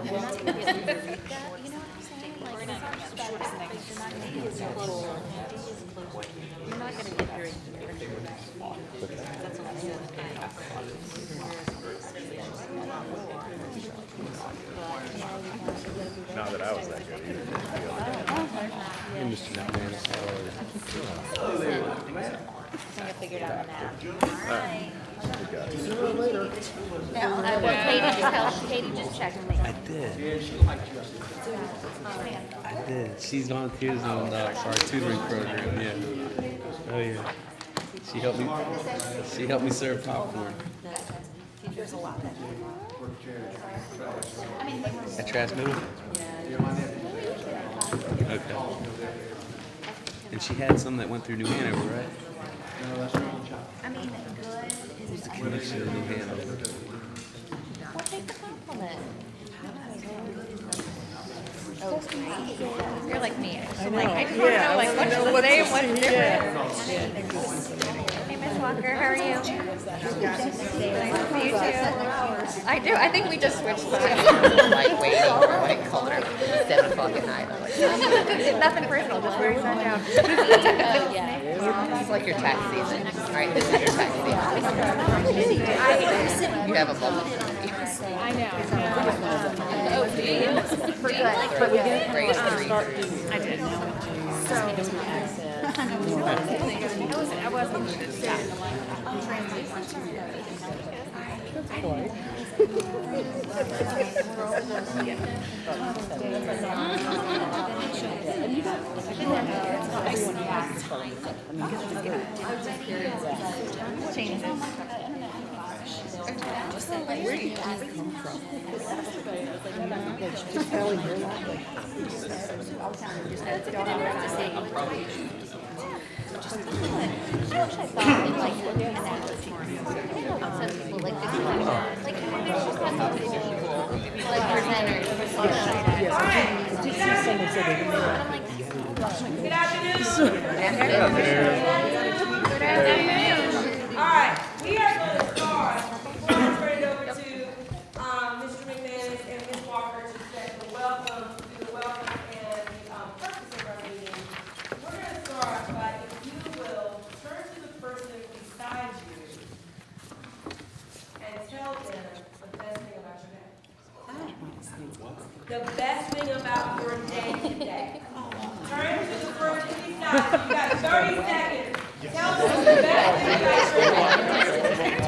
You're not going to get very. Not that I was that good either. And Mr. McManus, how are you? I think I figured out now. Katie just checked me. I did. I did. She's volunteers on our tutoring program. Yeah. Oh yeah. She helped me. She helped me serve popcorn. There's a lot that. At Trash Middle. Okay. And she had some that went through New Hanover, right? I mean, good is The connection in New Hanover. Well, take the compliment. Oh, you're like me. I'm like, I just want to know, like, what's the day and what's different. Hey, Miss Walker, how are you? You too. I do. I think we just switched sides. Like waiting for like color 7 o'clock at night. I'm like, Nothing personal, just wearing sundown. it's like your tax season. All right, this is your tax season. You have a bubble. I know. For good. But we get great I did. So, I wasn't. Changes. Where do you come from? Just telling your life. Good afternoon. Good afternoon. All right, we are going to start. Before I turn it over to Mr. McManus and Ms. Walker to set the welcome and purpose of our meeting, we're going to start by, if you will, turn to the person beside you and tell them the best thing about your day. The best thing about your day today. Turn to the person beside you. You got 30 seconds. Tell them the best thing about your day.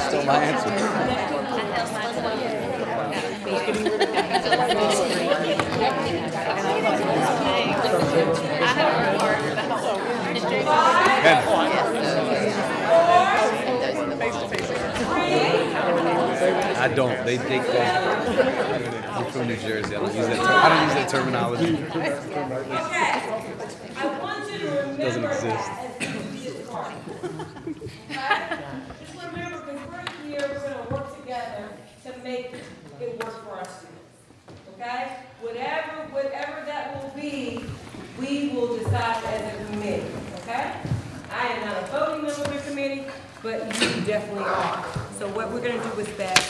Still my answer. I don't. They I'm from New Jersey. I don't use that terminology. Okay. I want you to remember Doesn't exist. that as easy as possible. Okay? Just remember, because we're here, we're going to work together to make it work for our students. Okay? Whatever that will be, we will decide as a committee. Okay? I am not a voting member of the committee, but you definitely are. So what we're going to do is best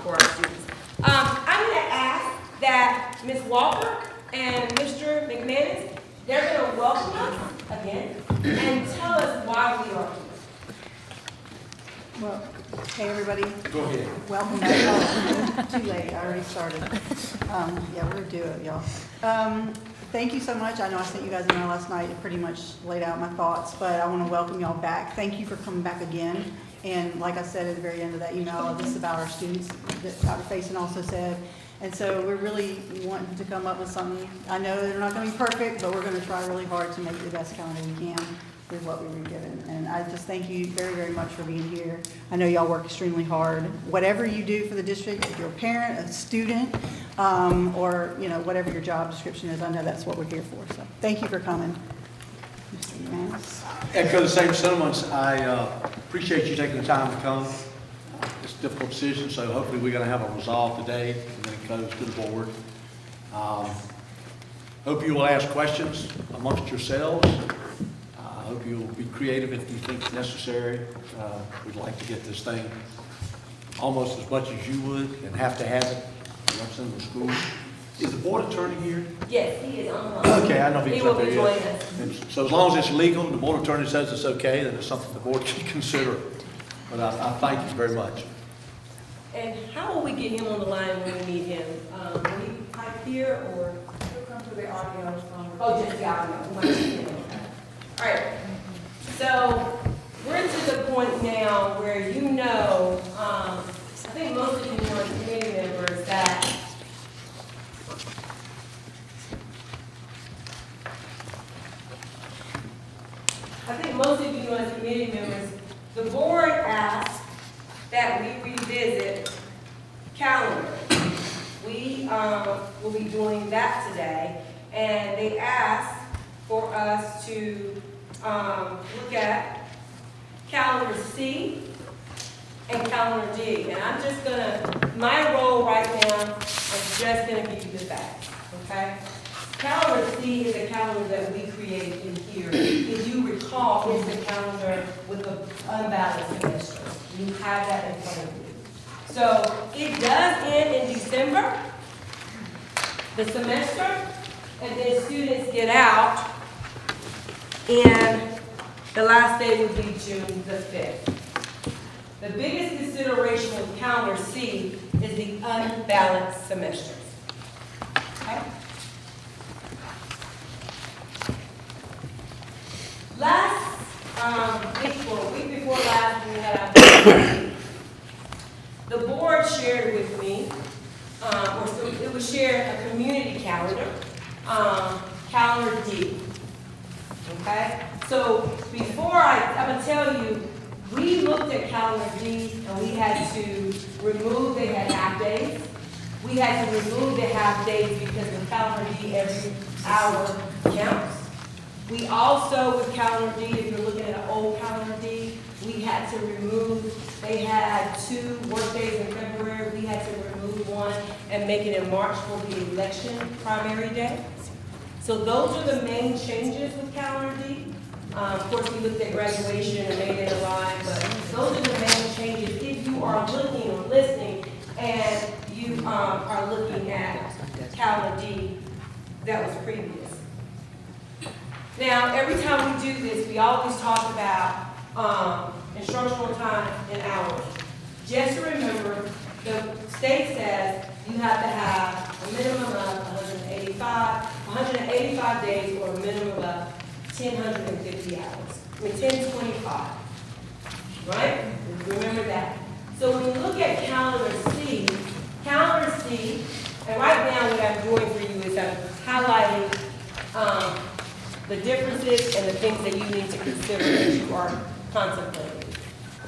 for our students. I'm going to ask that Ms. Walker and Mr. McManus, they're going to welcome us again and tell us why we are here. Well, hey, everybody. Go ahead. Welcome back. Oh, too late. I already started. Yeah, we're going to do it, y'all. Thank you so much. I know I sent you guys an email last night. It pretty much laid out my thoughts, but I want to welcome y'all back. Thank you for coming back again. And like I said at the very end of that email, this is about our students that Dr. Faison also said. And so we're really wanting to come up with something. I know they're not going to be perfect, but we're going to try really hard to make it the best calendar we can with what we were given. And I just thank you very, very much for being here. I know y'all work extremely hard. Whatever you do for the district, if you're a parent, a student, or whatever your job description is, I know that's what we're here for. So thank you for coming. Mr. Manis. Echo the same sentiments. I appreciate you taking the time to come. It's a difficult decision, so hopefully we're going to have a resolve today and then it goes to the board. Hope you will ask questions amongst yourselves. hope you'll be creative if you think necessary. We'd like to get this thing almost as much as you would and have to have it representing the school. Is the board attorney here? Yes, he is on the line. Okay, I know if He he's will up there be yet. joining us. And so as long as it's legal, the board attorney says it's okay, then it's something the board can consider. But I thank you very much. And how will we get him on the line when we need him? Will he pipe here or? He'll come to the audio phone. Oh, just the audio. We might need him. All right. So we're to the point now where you know, I think most of you know as community members that the board asked that we revisit calendar. We will be doing that today, and they asked for us to look at calendar C and calendar D. And I'm just gonna, my role right now, I'm just gonna give you the facts, okay? Calendar C is a calendar that we created in here. If you recall, it's the calendar with the unbalanced semester. You have that in front of you. So it does end in December, the semester, and then students get out, and the last day would be June the 5th. The biggest consideration with calendar C is the unbalanced semesters. Okay? Last week, or week before last, we had our the board shared with me, or so it was shared a community calendar, calendar D. Okay? So before I'm going to tell you, we looked at calendar D and we had to remove, they had half days. We had to remove the half days because the calendar D every hour counts. We also, with calendar D, if you're looking at an old calendar D, we had to remove, they had 2 work days in February. We had to remove one and make it in March for the election primary day. So those are the main changes with calendar D. Of course, we looked at graduation and made it align, but those are the main changes. If you are looking or listening and you are looking at calendar D that was previous. Now, every time we do this, we always talk about instructional time and hours. Just remember, the state says you have to have a minimum of 185 days or a minimum of 1,050 hours. I mean, 1,025, right? Remember that. So when you look at calendar C, and right now what I'm doing for you is I'm highlighting the differences and the things that you need to consider as you are contemplating.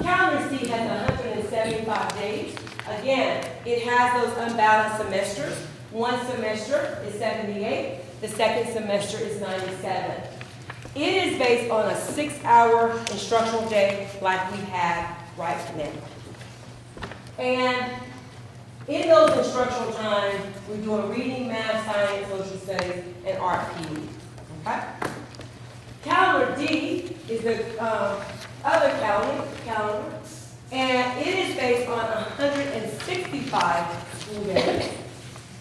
Calendar C has 175 days. Again, it has those unbalanced semesters. One semester is 78. The second semester is 97. It is based on a 6-hour instructional day like we have right now. And in those instructional times, we're doing reading, math, science, social studies, and art PE. Okay? Calendar D is the other calendar, and it is based on 165 school days.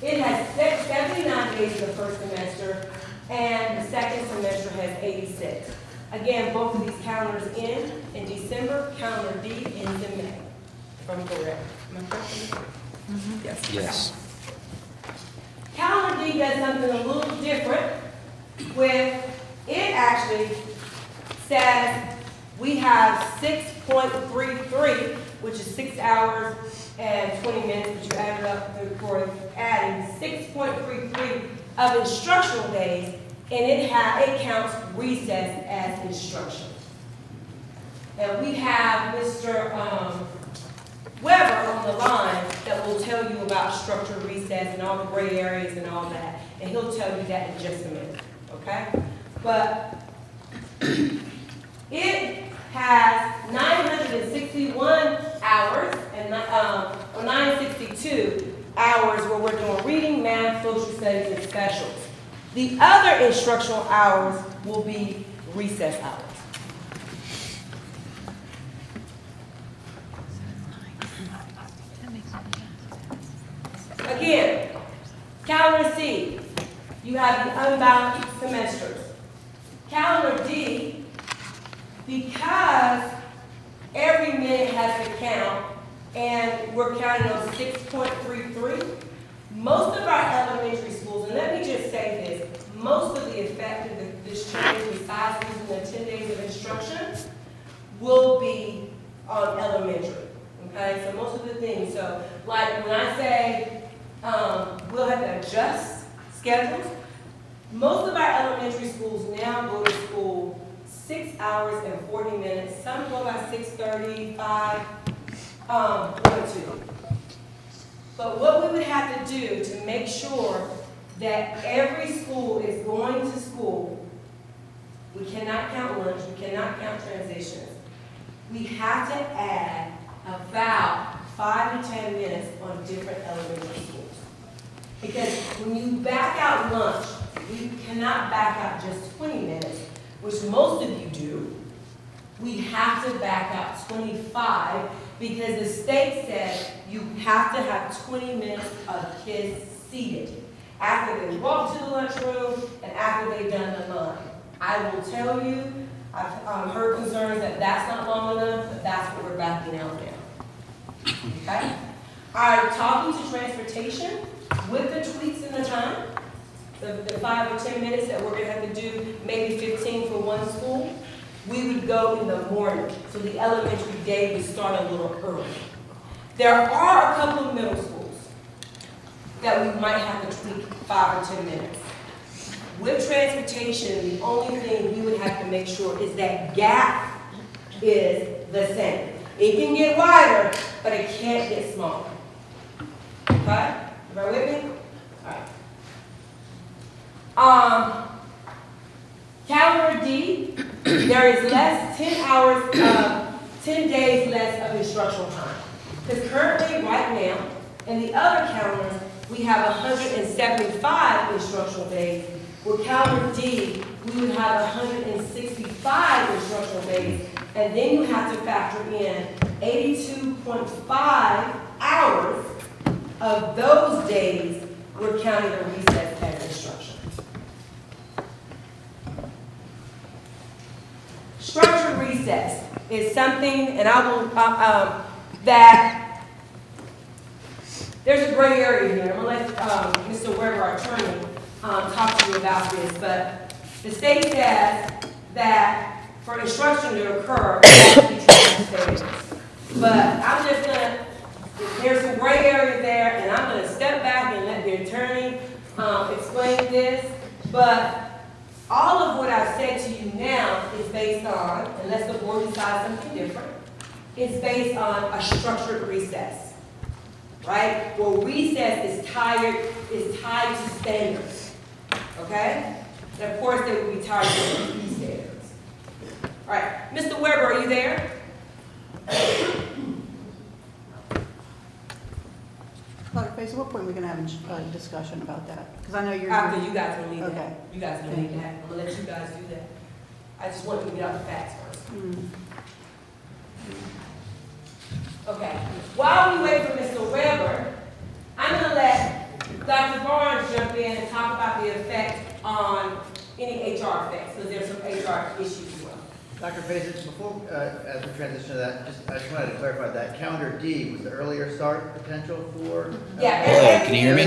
It has 79 days in the first semester, and the second semester has 86. Again, both of these calendars end in December. Calendar D ends in May. If I'm correct. Am I correct? Yes. Yes. Calendar D does something a little different with, it actually says we have 6.33, which is 6 hours and 20 minutes, but you add it up for adding 6.33 of instructional days, and it counts recess as instruction. And we have Mr. Weber on the line that will tell you about structured recess and all the gray areas and all that, and he'll tell you that in just a minute, okay? But it has 961 hours and 962 hours where we're doing reading, math, social studies, and specials. The other instructional hours will be recess hours. Calendar C, you have the unbalanced semesters. Calendar D, because every minute has to count, and we're counting on 6.33, most of our elementary schools, and let me just say this, most of the effect of this change, besides using the 10 days of instruction, will be on elementary, okay? So most of the things, so like when I say we'll have to adjust schedules, most of our elementary schools now go to school 6 hours and 40 minutes. Some go by 6:30, 5, 1, 2. But what we would have to do to make sure that every school is going to school, we cannot count lunch, we cannot count transitions. We have to add about 5 to 10 minutes on different elementary schools. Because when you back out lunch, you cannot back out just 20 minutes, which most of you do. We have to back out 25 because the state says you have to have 20 minutes of kids seated after they walk to the lunchroom and after they've done the line. I will tell you, I've heard concerns that that's not long enough, but that's what we're backing out now. Okay? All right, talking to transportation with the tweaks in the time, the 5 or 10 minutes that we're going to have to do, maybe 15 for one school, we would go in the morning. So the elementary day would start a little early. There are a couple of middle schools that we might have to tweak 5 or 10 minutes. With transportation, the only thing we would have to make sure is that gap is the same. It can get wider, but it can't get smaller. Okay? Everybody with me? All right. Calendar D, there is 10 days less of instructional time. Because currently, right now, in the other calendars, we have 175 instructional days. With calendar D, we would have 165 instructional days, and then you have to factor in 82.5 hours of those days. We're counting the recess as instruction. Structured recess is something, and I will that there's a gray area here. I'm going to let Mr. Weber, our attorney, talk to you about this, but the state says that for instruction to occur, it has to be transparent. But I'm just going to, there's some gray area there, and I'm going to step back and let the attorney explain this. But all of what I've said to you now is based on, unless the board decides something different, is based on a structured recess, right? Well, recess is tied to standards, okay? And of course, they will be tied to these standards. All right, Mr. Weber, are you there? Dr. Faison, what point are we going to have a discussion about that? Because I know you're... After you guys can lead that. Okay. You guys can lead that. I'm going to let you guys do that. I just want you to get out the facts first. Okay. While we wait for Mr. Weber, I'm going to let Dr. Barnes jump in and talk about the effect on any HR effects, because there's some HR issues as well. Dr. Faison, before, as we transition to that, I just wanted to clarify that calendar D was the earlier start potential for? Yeah, Hello, can you hear me?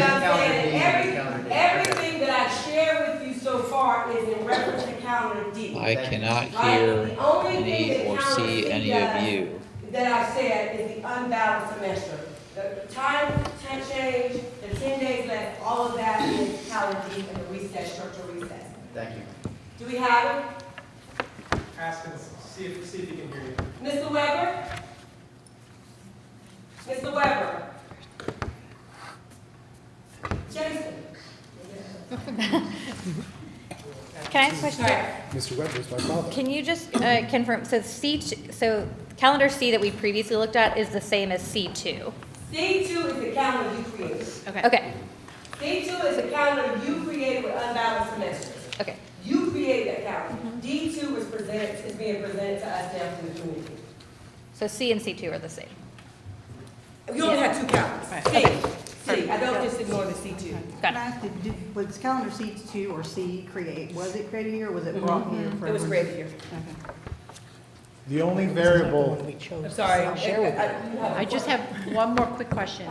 Everything that I share with you so far is in reference to calendar D. I cannot Right? hear The only thing any that or calendar see D any of you. that I said is the unbalanced semester. The time change, the 10 days left, all of that is calendar D and the recess, structural recess. Thank you. Do we have it? Ask him, see if he can hear you. Mr. Weber? Mr. Weber? Jason? Can I ask a question? Mr. Weber is my father. Can you just confirm, so so calendar C that we previously looked at is the same as C2? C2 is the calendar you created. Okay. C2 is the calendar you created with unbalanced semesters. Okay. You created that calendar. D2 is being presented to us now from the community. So C and C2 are the same? You only have two calendars. Right. C. C. I don't just ignore the C2. Can I ask, was calendar seats 2 or C was it created here or was it brought here? for It was everyone? created here. Okay. The only variable, I'm sorry. I just have one more quick question.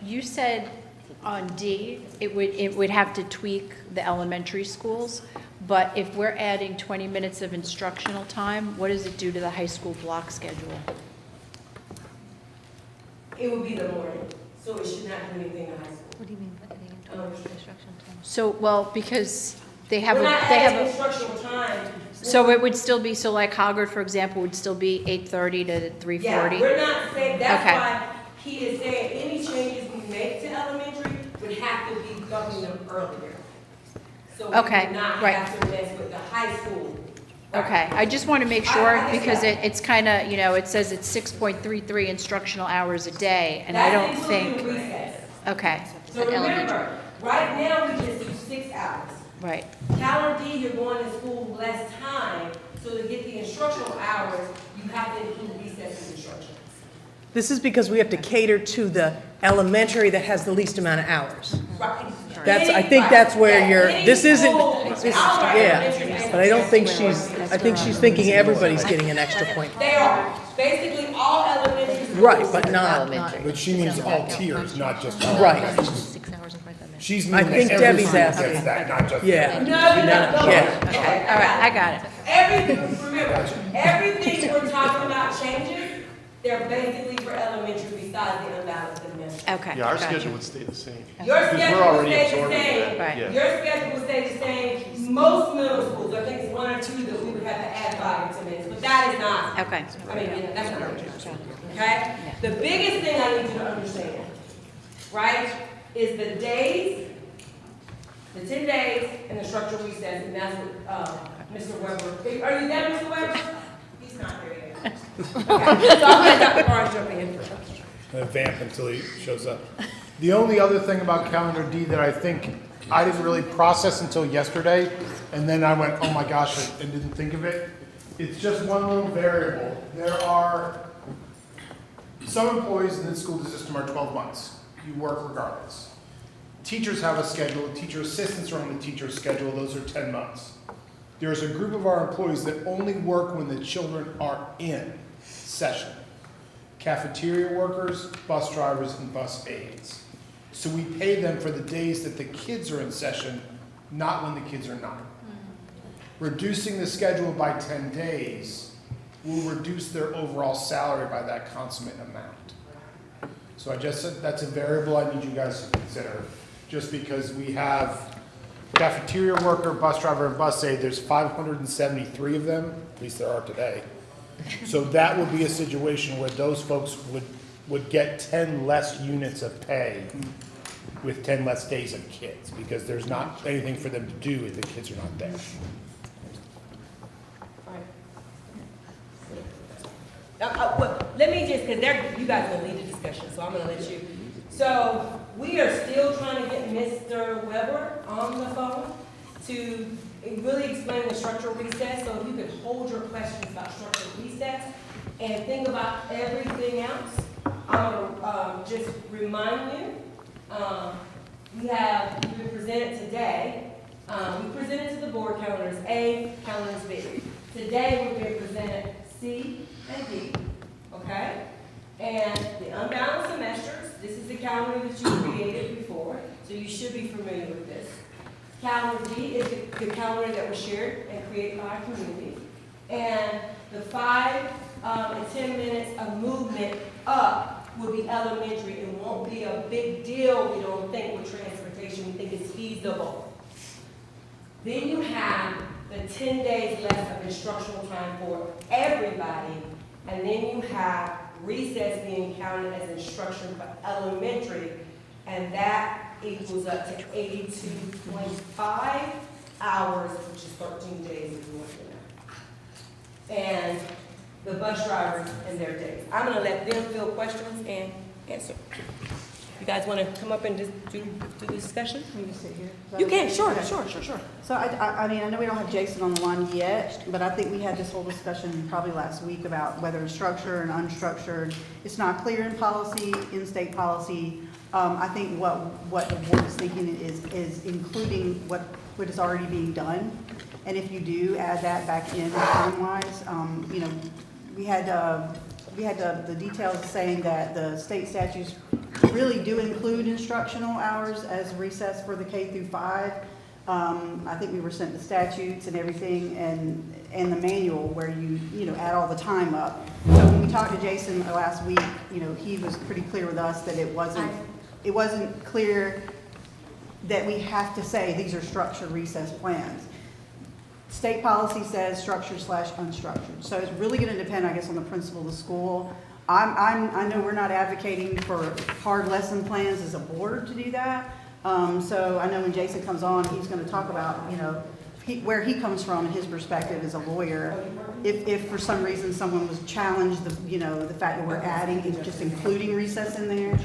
You said on D, it would have to tweak the elementary schools, but if we're adding 20 minutes of instructional time, what does it do to the high school block schedule? It would be the morning, so it should not do anything in high school. What do you mean? Instructional time. So, well, because they have, We're not they adding have, instructional time. so it would still be, so like Hoggard, for example, would still be 8:30 to 3:40? Yeah, we're not saying, that's Okay. why he is saying any changes we make to elementary would have to be governing them earlier. So we Okay, would not right. have to mess with the high school. Okay, I just want to make sure, I because understand. it's kind of, it says it's 6.33 instructional hours a day, and I don't That's think, including recess. okay. So at elementary. remember, right now, we just do 6 hours. Right, Calendar D, you're going to school less time, so to get the instructional hours, you have to include recess and instruction. This is because we have to cater to the elementary that has the least amount of hours. Right. That's, I Any- think right. that's where Yeah, you're, any this isn't, school, this, our elementary yeah. and But I don't think recess. she's, I think she's thinking everybody's getting an extra point. They are, basically all elementary schools. Right, but not, Elementary. but she means all tiers, not just. right, She's I meaning think every Debbie's student asking. gets that, not just. yeah. No, Yeah. okay, all right, I got it. Everything, remember, everything we're talking about changes, they're basically for elementary besides the unbalanced admission. Okay. Yeah, our gotcha. schedule would stay the same. Your Because we're schedule will already stay the absorbing same. that. Right. Yeah. Your schedule will stay the same. Most middle schools, I think it's 1 or 2 that we would have to add 5 or 10 minutes, but that is not. Okay. I mean, yeah, that's not our job. Okay? The biggest thing I need you to understand, right, is the days, the 10 days, and the structural recess, and that's what, Mr. Weber, are you there, Mr. Weber? He's not there yet. Okay, so I'm gonna let Dr. Barnes jump in. Vamp until he shows up. The only other thing about calendar D that I think I didn't really process until yesterday, and then I went, oh my gosh, and didn't think of it. It's just one little variable. There are, some employees in the school system are 12 months. You work regardless. Teachers have a schedule, teacher assistants are on the teacher's schedule, those are 10 months. There's a group of our employees that only work when the children are in session. Cafeteria workers, bus drivers, and bus aides. So we pay them for the days that the kids are in session, not when the kids are not. Reducing the schedule by 10 days will reduce their overall salary by that consummate amount. So I just said that's a variable I need you guys to consider. Just because we have cafeteria worker, bus driver, and bus aide, there's 573 of them, at least there are today. So that would be a situation where those folks would get 10 less units of pay with 10 less days of kids, because there's not anything for them to do if the kids are not there. Well, let me just, because you guys are going to lead the discussion, so I'm going to let you. So we are still trying to get Mr. Weber on the phone to really explain the structural recess. So if you could hold your questions about structural recess and think about everything else, I'm going to just remind you, we've been presented today. We presented to the board calendars A, calendars B. Today we're being presented C and D, okay? And the unbalanced semesters, this is the calendar that you created before, so you should be familiar with this. Calendar D is the calendar that was shared and created by our community. And the 5 and 10 minutes of movement up will be elementary. It won't be a big deal, we don't think, with transportation. We think it's feasible. Then you have the 10 days less of instructional time for everybody, and then you have recess being counted as instruction for elementary, and that equals up to 82.5 hours, which is 13 days if you want to know. And the bus drivers and their days. I'm going to let them field questions and answer. You guys want to come up and just do the discussion? Can you sit here? Is that You can, okay? sure, Okay. sure. So I mean, I know we don't have Jason on the line yet, but I think we had this whole discussion probably last week about whether it's structured and unstructured. It's not clear in policy, in state policy. I think what the board is thinking is including what is already being done. And if you do add that back in time-wise, you know, we had the details saying that the state statutes really do include instructional hours as recess for the K through 5. I think we were sent the statutes and everything and the manual where you know, add all the time up. So when we talked to Jason last week, you know, he was pretty clear with us that it wasn't clear that we have to say these are structured recess plans. State policy says structured / unstructured. So it's really gonna depend, I guess, on the principal of the school. I know we're not advocating for hard lesson plans as a board to do that. So I know when Jason comes on, he's gonna talk about, you know, where he comes from and his perspective as a lawyer. If for some reason someone was challenged, you know, the fact that we're adding, just including recess in there,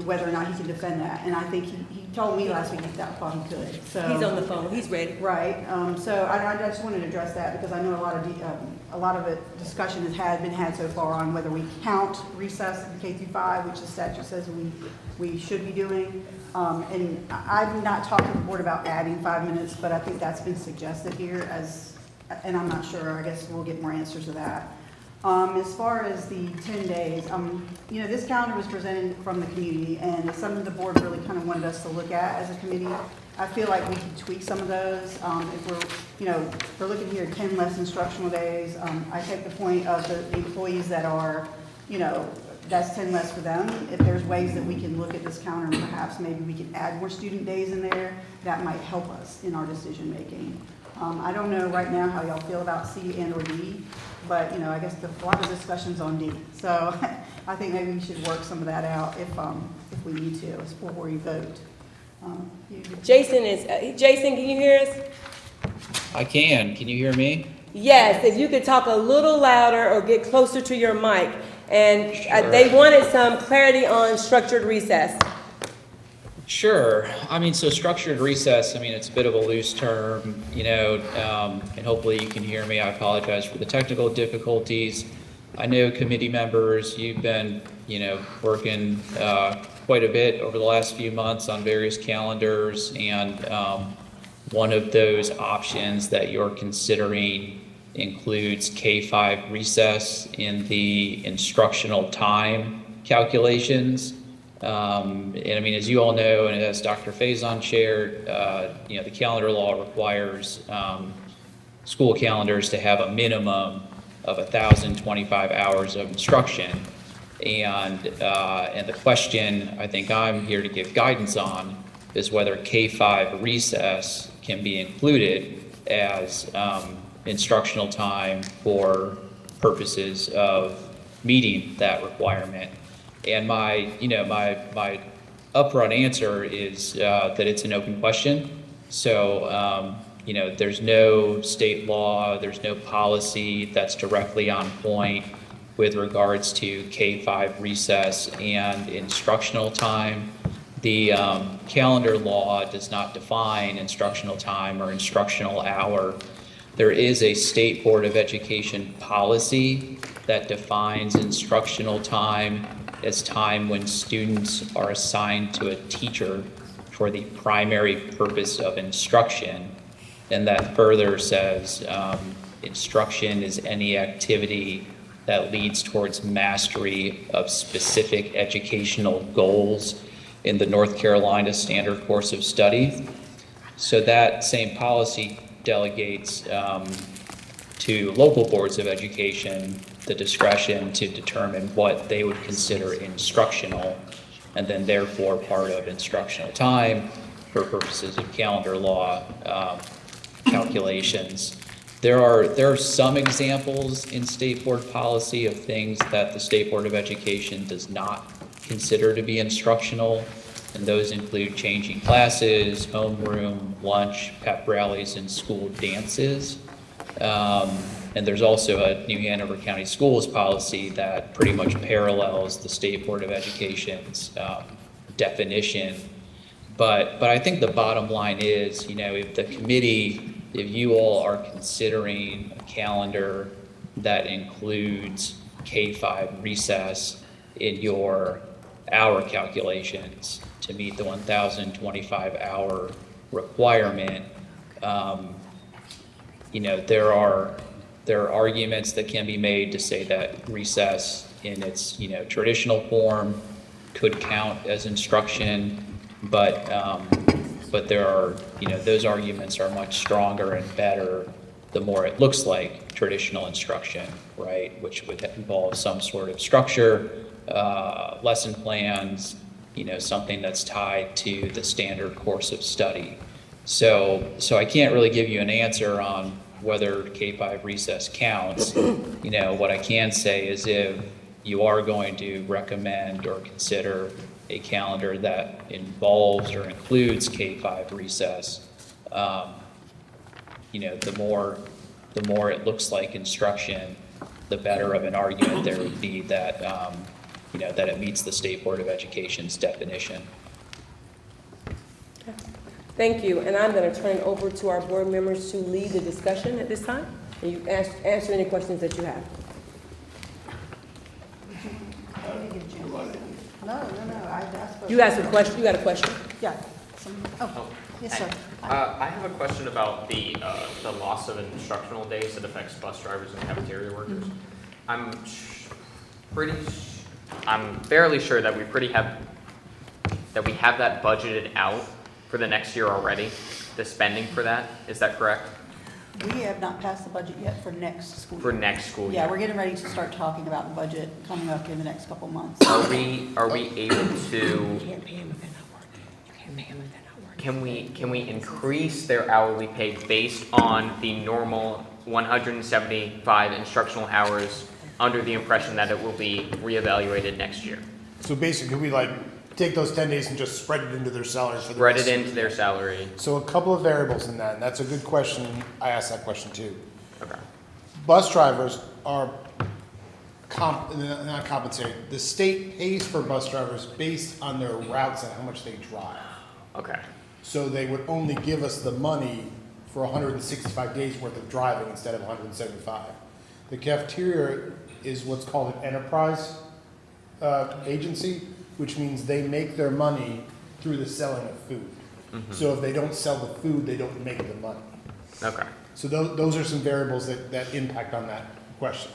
whether or not he can defend that. And I think he told me last week he thought he could, so. He's on the phone, he's ready. Right, so I just wanted to address that because I know a lot of it, discussion has been had so far on whether we count recess in K through 5, which the statute says we should be doing. And I've not talked to the board about adding 5 minutes, but I think that's been suggested here and I'm not sure, I guess we'll get more answers to that. As far as the 10 days, you know, this calendar was presented from the community, and it's something the board really kind of wanted us to look at as a committee. I feel like we could tweak some of those. If we're, you know, we're looking here at 10 less instructional days. I take the point of the employees that are, you know, that's 10 less for them. If there's ways that we can look at this calendar, perhaps maybe we can add more student days in there, that might help us in our decision making. I don't know right now how y'all feel about C and or D, but, you know, I guess a lot of discussions on D. So I think maybe we should work some of that out if we need to, before we vote. Jason, can you hear us? I can. Can you hear me? Yes, if you could talk a little louder or get closer to your mic. And Sure. they wanted some clarity on structured recess. Sure. I mean, so structured recess, I mean, it's a bit of a loose term, you know, and hopefully you can hear me. I apologize for the technical difficulties. I know committee members, you've been, you know, working quite a bit over the last few months on various calendars, and one of those options that you're considering includes K-5 recess in the instructional time calculations. And I mean, as you all know, and as Dr. Faison shared, you know, the calendar law requires school calendars to have a minimum of 1,025 hours of instruction. And the question I think I'm here to give guidance on is whether K-5 recess can be included as instructional time for purposes of meeting that requirement. And my upfront answer is that it's an open question. So, you know, there's no state law, there's no policy that's directly on point with regards to K-5 recess and instructional time. The calendar law does not define instructional time or instructional hour. There is a State Board of Education policy that defines instructional time as time when students are assigned to a teacher for the primary purpose of instruction. And that further says instruction is any activity that leads towards mastery of specific educational goals in the North Carolina Standard Course of Study. So that same policy delegates to local boards of education the discretion to determine what they would consider instructional, and then therefore part of instructional time for purposes of calendar law calculations. There are some examples in state board policy of things that the State Board of Education does not consider to be instructional, and those include changing classes, homeroom, lunch, pep rallies, and school dances. And there's also a New Hanover County Schools policy that pretty much parallels the State Board of Education's definition. But I think the bottom line is, if the committee, if you all are considering a calendar that includes K-5 recess in your hour calculations to meet the 1,025 hour requirement, there are arguments that can be made to say that recess in its, traditional form could count as instruction, but there are, those arguments are much stronger and better the more it looks like traditional instruction, right? Which would involve some sort of structure, lesson plans, something that's tied to the standard course of study. So I can't really give you an answer on whether K-5 recess counts. What I can say is if you are going to recommend or consider a calendar that involves or includes K-5 recess, the more it looks like instruction, the better of an argument there would be that, that it meets the State Board of Education's definition. Thank you, and I'm going to turn it over to our board members to lead the discussion at this time. And you answer any questions that you have. No, I asked. You asked a question, you got a question? Yeah. Yes, sir. I have a question about the loss of instructional days that affects bus drivers and cafeteria workers. I'm fairly sure that we have that budgeted out for the next year already, the spending for that. Is that correct? We have not passed the budget yet for next school year. For next school year? Yeah, we're getting ready to start talking about the budget coming up in the next couple months. Are we able to? You can't pay them if they're not working. You can't pay them if they're not working. Can we increase their hourly pay based on the normal 175 instructional hours under the impression that it will be reevaluated next year? So basically, we take those 10 days and just spread it into their salaries for the Spread rest it of the into their salary. So a couple of variables in that, and that's a good question. I asked that question too. Okay. Bus drivers are not compensated. The state pays for bus drivers based on their routes and how much they drive. Okay. So they would only give us the money for 165 days worth of driving instead of 175. The cafeteria is what's called an enterprise agency, which means they make their money through the selling of food. Mm-hmm. So if they don't sell the food, they don't make the money. Okay. So those are some variables that impact on that question.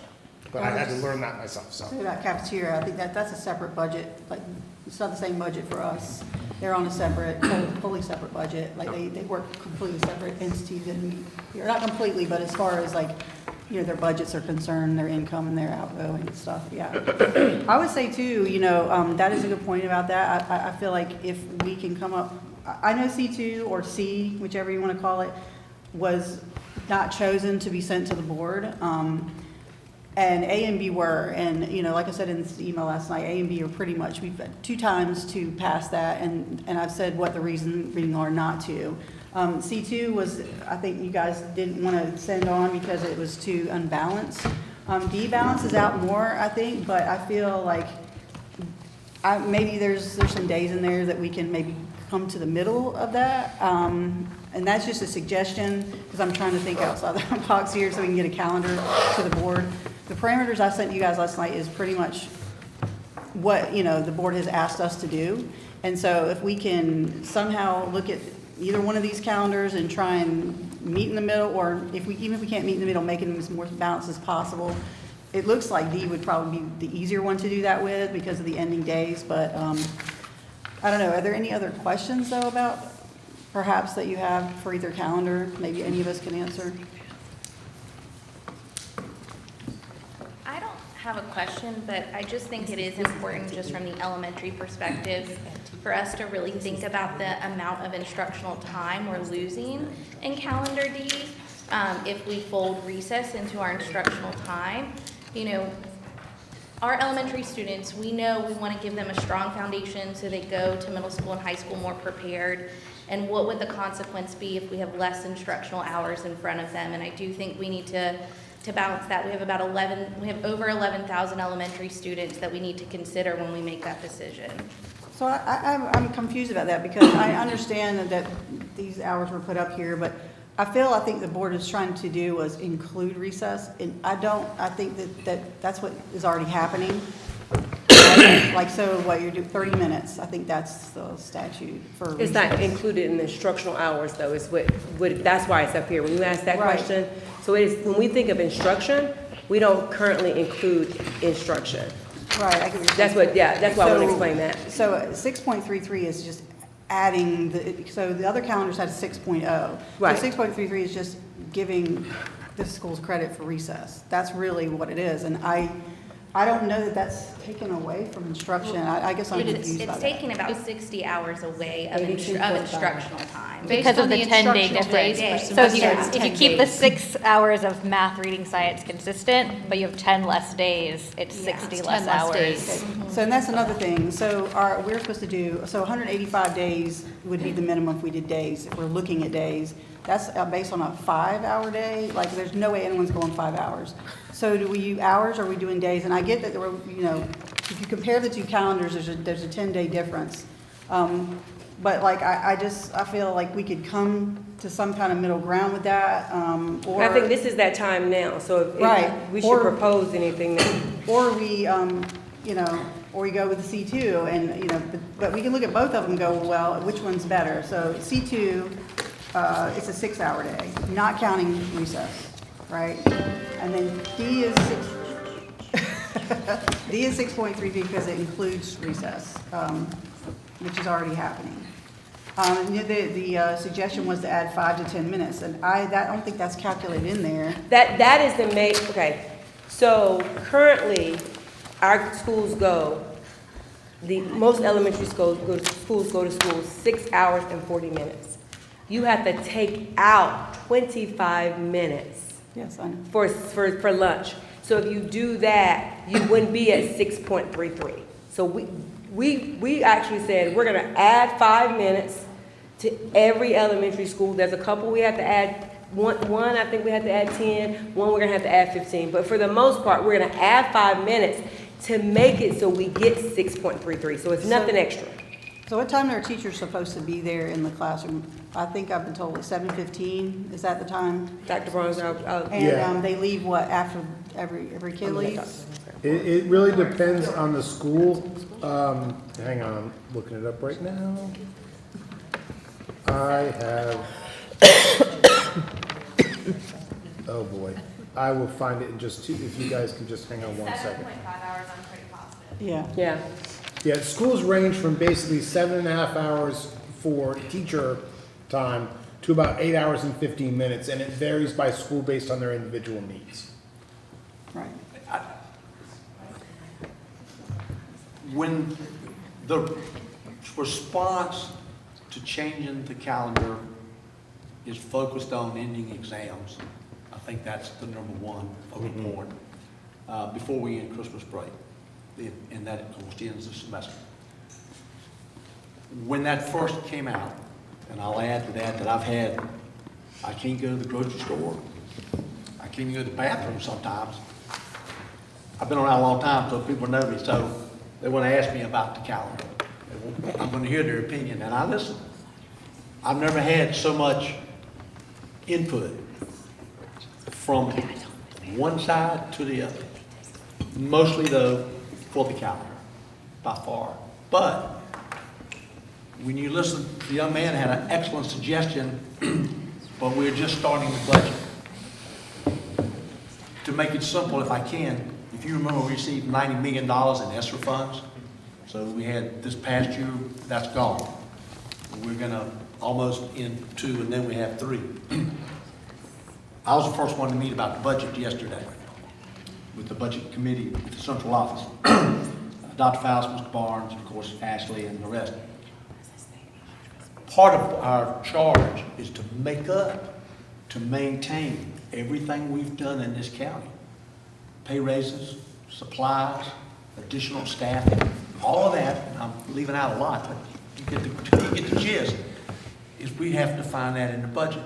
But I had to learn that myself, so. About cafeteria, I think that's a separate budget, it's not the same budget for us. They're on a separate, fully separate budget, they work completely separate entities and we, or not completely, but as far as their budgets are concerned, their income and their outgoing and stuff, yeah. I would say too, that is a good point about that. I feel like if we can come up, I know C2 or C, whichever you want to call it, was not chosen to be sent to the board. And A and B were, and like I said in this email last night, A and B are pretty much, we've had 2 times to pass that, and I've said what the reasoning are not to. C2 was, I think you guys didn't want to send on because it was too unbalanced. D balances out more, I think, but I feel like maybe there's some days in there that we can maybe come to the middle of that. And that's just a suggestion, because I'm trying to think outside the box here so we can get a calendar to the board. The parameters I sent you guys last night is pretty much what, the board has asked us to do. And so if we can somehow look at either one of these calendars and try and meet in the middle, or even if we can't meet in the middle, making them as more balanced as possible. It looks like D would probably be the easier one to do that with because of the ending days, but I don't know. Are there any other questions though about perhaps that you have for either calendar? Maybe any of us can answer. I don't have a question, but I just think it is important just from the elementary perspective for us to really think about the amount of instructional time we're losing in calendar D. If we fold recess into our instructional time, our elementary students, we know we want to give them a strong foundation so they go to middle school and high school more prepared. And what would the consequence be if we have less instructional hours in front of them? And I do think we need to balance that. We have over 11,000 elementary students that we need to consider when we make that decision. So I'm confused about that because I understand that these hours were put up here, but I think the board is trying to do was include recess, and I think that's what is already happening. Like, so what, you're doing 30 minutes, I think that's the statute for It's recess. not included in the instructional hours, though, is what, that's why it's up here. When you ask that Right. question, so it is, when we think of instruction, we don't currently include instruction. Right, I get what you're That's saying. what, yeah, that's why I want to So- explain that. So 6.33 is just adding, so the other calendars had 6.0. Right. So 6.33 is just giving the schools credit for recess. That's really what it is, and I don't know that that's taken away from instruction. I guess I'm confused by It's that. taking about 60 hours away of 82.5. instructional time. Based Because of on the 10-day instructional days difference. per So if you, semester, if you 10 keep the days. 6 hours of math, reading, science consistent, but you have 10 less days, it's Yeah, 60 it's less 10 less hours. days. So, and that's another thing. So we're supposed to do, so 185 days would be the minimum if we did days, if we're looking at days. That's based on a 5-hour day. Like, there's no way anyone's going 5 hours. So do we use hours or are we doing days? And I get that, if you compare the two calendars, there's a 10-day difference. But like, I feel like we could come to some kind of middle ground with that, or. I think this is that time now, so Right. if we should Or- propose anything that, Or we, or we go with the C2 and, but we can look at both of them and go, well, which one's better? So C2, it's a 6-hour day, not counting recess, right? And then D is 6.3 because it includes recess, which is already happening. The suggestion was to add 5 to 10 minutes, and I don't think that's calculated in there. that is the main, okay. So currently, our schools most elementary schools go to school 6 hours and 40 minutes. You have to take out 25 minutes Yes, I know. for lunch. So if you do that, you wouldn't be at 6.33. So we actually said, we're gonna add 5 minutes to every elementary school. There's a couple we have to add, one I think we have to add 10, one we're gonna have to add 15. But for the most part, we're gonna add 5 minutes to make it so we get 6.33. So it's nothing extra. So what time are teachers supposed to be there in the classroom? I think I've been told it's 7:15, is that the time? Dr. Barnes, And Yeah. they leave what, after every kid leaves? It really depends on the school. Hang on, I'm looking it up right now. I have, oh boy, I will find it in just two, if you guys can just hang on 1 second. 7.5 hours, I'm pretty positive. Yeah. Yeah. Yeah, schools range from basically 7.5 hours for teacher time to about 8 hours and 15 minutes, and it varies by school based on their individual needs. Right. When the response to changing the calendar is focused on ending exams, I think that's the number one focal point, before we end Christmas break. And that, of course, ends the semester. When that first came out, and I'll add to that I can't go to the grocery store. I can't even go to the bathroom sometimes. I've been around a long time, so people know me, so they want to ask me about the calendar. I'm going to hear their opinion, and I listen. I've never had so much input from one side to the other. Mostly, though, for the calendar, by far. But when you listen, the young man had an excellent suggestion, but we're just starting the budget. To make it simple, if I can, if you remember, we received $90 million in ESSER funds. So we had this past year, that's gone. We're gonna almost end 2, and then we have 3. I was the first one to meet about the budget yesterday with the budget committee, with the central office. Dr. Faust, Mr. Barnes, of course, Ashley, and the rest. Part of our charge is to make up, to maintain everything we've done in this county. Pay raises, supplies, additional staffing, all of that, and I'm leaving out a lot, but you get the gist, is we have to find that in the budget.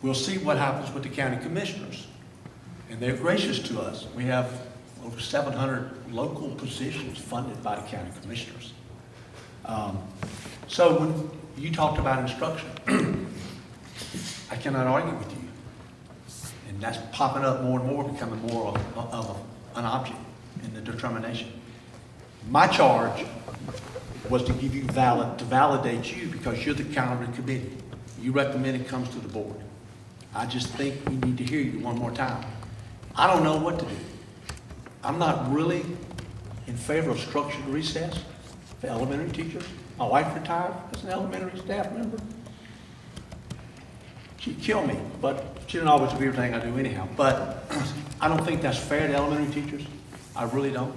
We'll see what happens with the county commissioners, and they're gracious to us. We have over 700 local positions funded by the county commissioners. So when you talked about instruction, I cannot argue with you. And that's popping up more and more, becoming more of an object in the determination. My charge was to give you to validate you because you're the calendar committee. You recommend it comes to the board. I just think we need to hear you one more time. I don't know what to do. I'm not really in favor of structured recess for elementary teachers. My wife retired as an elementary staff member. She'd kill me, but she didn't always do everything I do anyhow. But I don't think that's fair to elementary teachers. I really don't.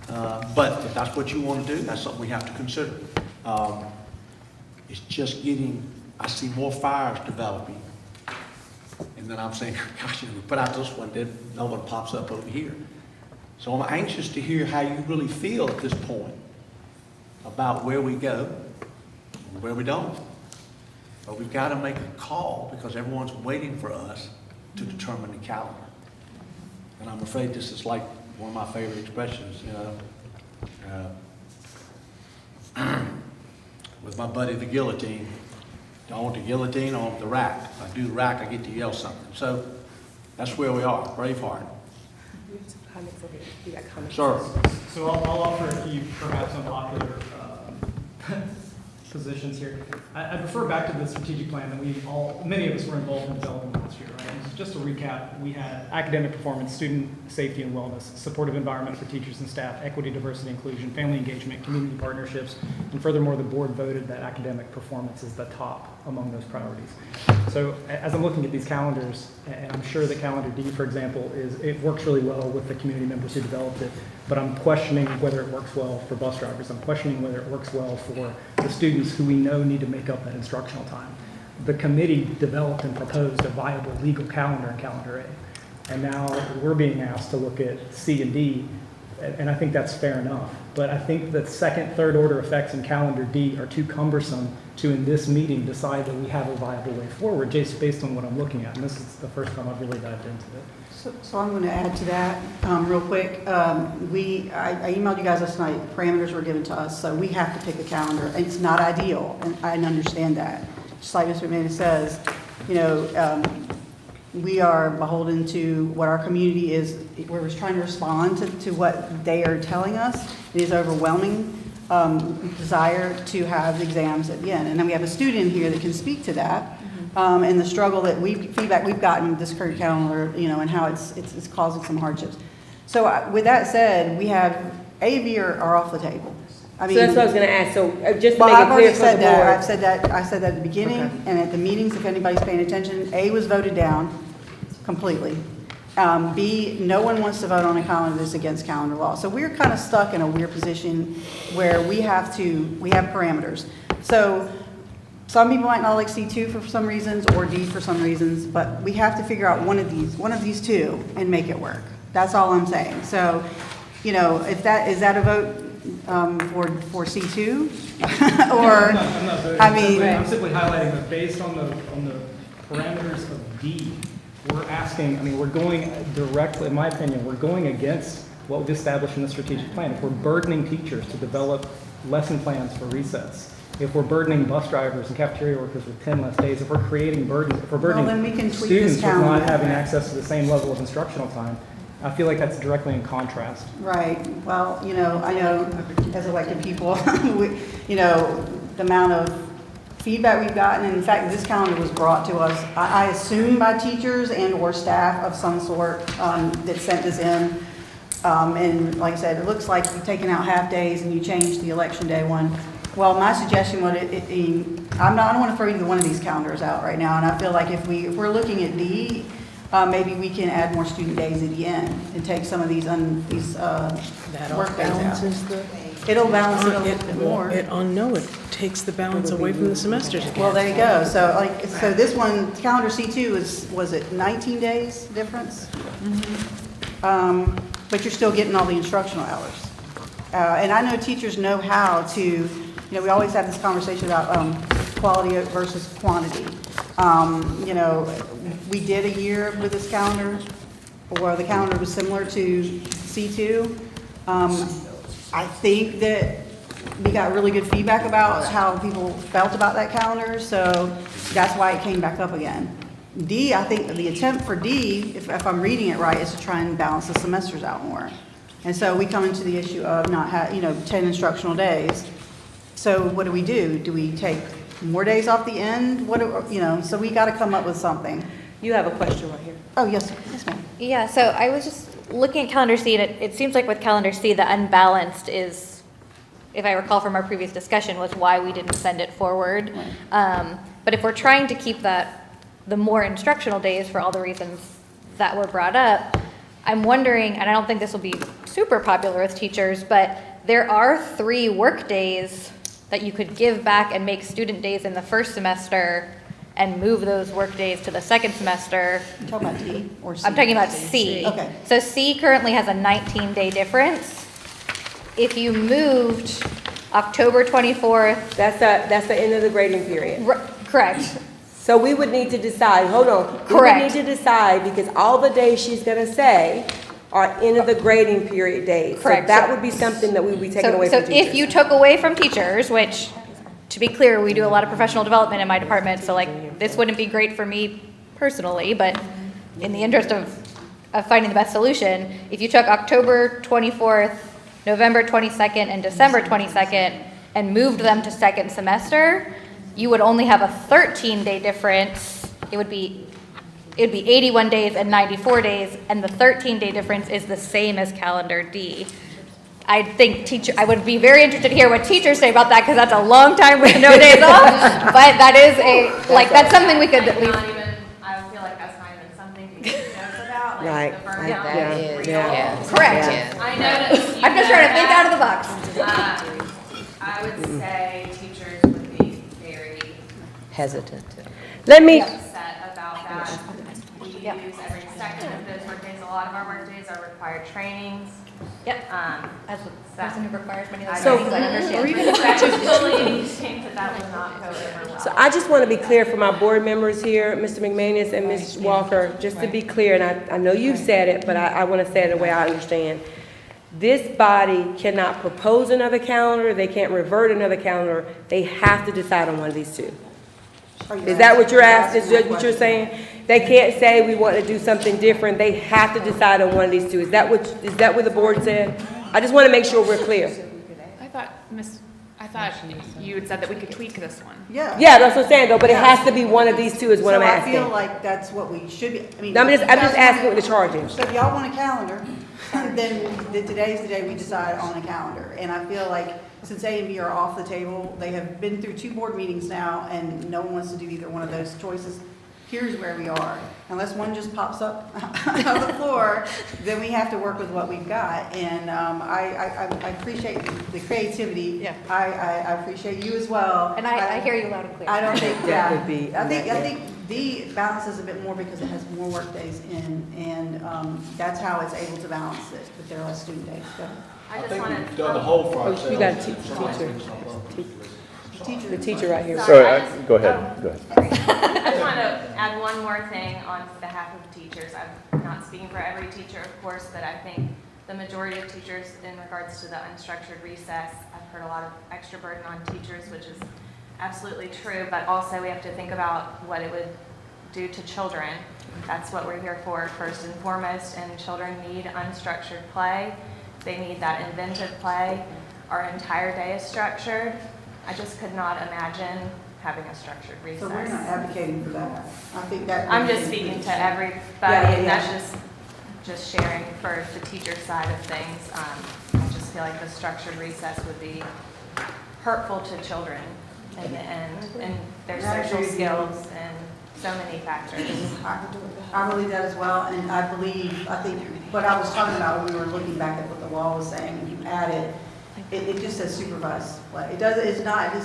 But if that's what you want to do, that's something we have to consider. It's just getting, I see more fires developing. And then I'm saying, gosh, we put out this one, then no one pops up over here. So I'm anxious to hear how you really feel at this point about where we go and where we don't. But we've got to make a call because everyone's waiting for us to determine the calendar. And I'm afraid this is like one of my favorite expressions, you know. With my buddy the guillotine, do I want the guillotine or I want the rack? If I do the rack, I get to yell something. So that's where we are, Braveheart. Sir. So I'll offer you perhaps unpopular positions here. I refer back to the strategic plan that many of us were involved in developing last year, right? And just to recap, we had academic performance, student safety and wellness, supportive environment for teachers and staff, equity, diversity, inclusion, family engagement, community partnerships, and furthermore, the board voted that academic performance is the top among those priorities. So as I'm looking at these calendars, and I'm sure that calendar D, for example, it works really well with the community members who developed it, but I'm questioning whether it works well for bus drivers. I'm questioning whether it works well for the students who we know need to make up that instructional time. The committee developed and proposed a viable legal calendar in calendar A. And now we're being asked to look at C and D, and I think that's fair enough. But I think that second, third order effects in calendar D are too cumbersome to, in this meeting, decide that we have a viable way forward, just based on what I'm looking at. And this is the first time I've really dived into it. So I'm going to add to that real quick. I emailed you guys last night. Parameters were given to us, so we have to pick a calendar. And it's not ideal, and I understand that. Just like Mr. McManus says, you know, we are beholden to what our community is. We're just trying to respond to what they are telling us. It is overwhelming desire to have exams at the end. And then we have a student here that can speak to that. And the struggle that feedback we've gotten with this current calendar, you know, and how it's causing some hardships. So with that said, we have A and B are off the table. I mean, so that's what I was going to ask. So just to well, make I've it already clear for the said that. board. I said that at the beginning, and at the meetings, if anybody's paying attention, A was voted down completely. B, no one wants to vote on a calendar that's against calendar law. So we're kind of stuck in a weird position where we have parameters. So some people might not like C2 for some reasons or D for some reasons, but we have to figure out one of these two and make it work. That's all I'm saying. So, you know, is that a vote for C2? Or, I'm not voting. I mean, I'm simply highlighting that based on the parameters of D, we're asking, I mean, we're going directly, in my opinion, we're going against what we've established in the strategic plan. If we're burdening teachers to develop lesson plans for recess, if we're burdening bus drivers and cafeteria workers with 10 less days, if we're creating burdens, if we're burdening then we can tweak students this with not calendar. having access to the same level of instructional time, I feel like that's directly in contrast. right, well, you know, I know as elected people, you know, the amount of feedback we've gotten, and in fact, this calendar was brought to us, I assume by teachers and or staff of some sort that sent this in. And like I said, it looks like you've taken out half days and you changed the election day one. Well, my suggestion would, I don't want to throw either one of these calendars out right now, and I feel like if we're looking at D, maybe we can add more student days at the end and take some of these work days out. It'll balance it a little bit more. It takes the balance away from the semesters again. Well, there you go. So this one, calendar C2 was it 19 days difference? But you're still getting all the instructional hours. And I know teachers know how to, you know, we always have this conversation about quality versus quantity. You know, we did a year with this calendar, or the calendar was similar to C2. I think that we got really good feedback about how people felt about that calendar, so that's why it came back up again. D, I think the attempt for D, if I'm reading it right, is to try and balance the semesters out more. And so we come into the issue of not 10 instructional days. So what do? Do we take more days off the end? So we got to come up with something. You have a question right here. Oh, yes, ma'am. Yeah, so I was just looking at calendar C, and it seems like with calendar C, the unbalanced is, if I recall from our previous discussion, was why we didn't send it forward. But if we're trying to keep the more instructional days for all the reasons that were brought up, I'm wondering, and I don't think this will be super popular with teachers, but there are 3 work days that you could give back and make student days in the first semester and move those work days to the second semester. You talking about D or C? I'm talking about C. Okay. So C currently has a 19-day difference. If you moved October 24th. That's the end of the grading period. Correct. So we would need to decide, hold on. Correct. We would need to decide, because all the days she's gonna say are end of the grading period days. Correct. So that would be something that we would be taking away from teachers. So if you took away from teachers, which, to be clear, we do a lot of professional development in my department, so like, this wouldn't be great for me personally, but in the interest of finding the best solution, if you took October 24th, November 22nd, and December 22nd, and moved them to second semester, you would only have a 13-day difference. It would be 81 days and 94 days, and the 13-day difference is the same as calendar D. I would be very interested to hear what teachers say about that, because that's a long time with no days off, but that is that's something we could at least. I feel like that's not even something to get notes about, like Right. the burnout. That is, Yeah. Correct. Yeah. I know that. I'm just trying to think out of the box. I would say teachers would be very Hesitant. Let me, upset about that. We use every second of those work days. A lot of our work days are required trainings. Yep. As a person who requires many of those So- things, I understand. I would fully think that would not go over well. so I just want to be clear for my board members here, Mr. McManus and Ms. Walker, just to be clear, and I know you've said it, but I want to say it the way I understand. This body cannot propose another calendar, they can't revert another calendar, they have to decide on one of these two. Is that what you're asking, is that what you're saying? They can't say we want to do something different, they have to decide on one of these two. Is that what the board said? I just want to make sure we're clear. I thought you had said that we could tweak this one. Yeah. Yeah, that's what I'm saying though, but it has to be one of these two is what I'm asking. So I feel like that's what we should be, I mean. I'm just asking what the charge is. So if y'all want a calendar, then today's the day we decide on a calendar. And I feel like since A and B are off the table, they have been through 2 board meetings now, and no one wants to do either one of those choices. Here's where we are. Unless one just pops up out of the floor, then we have to work with what we've got. And I appreciate the creativity. Yeah. I appreciate you as well. And I hear you loud and clear. I don't think, That would be- I think D balances a bit more because it has more work days in, and that's how it's able to balance it, but there are less student days. Go ahead. I just want to. Done the whole for ourselves. You got a teacher. The teacher right here. So, go ahead. I just want to add one more thing on behalf of teachers. I'm not speaking for every teacher, of course, but I think the majority of teachers in regards to the unstructured recess, I've heard a lot of extra burden on teachers, which is absolutely true, but also we have to think about what it would do to children. That's what we're here for, first and foremost, and children need unstructured play. They need that inventive play. Our entire day is structured. I just could not imagine having a structured recess. So we're not advocating for that. I think that. I'm just speaking to everybody, and that's just sharing for the teacher side of things. I just feel like the structured recess would be hurtful to children in the end, and their social skills and so many factors. I believe that as well, and I think what I was talking about when we were looking back at what the law was saying, and you added, it just says supervised play. It's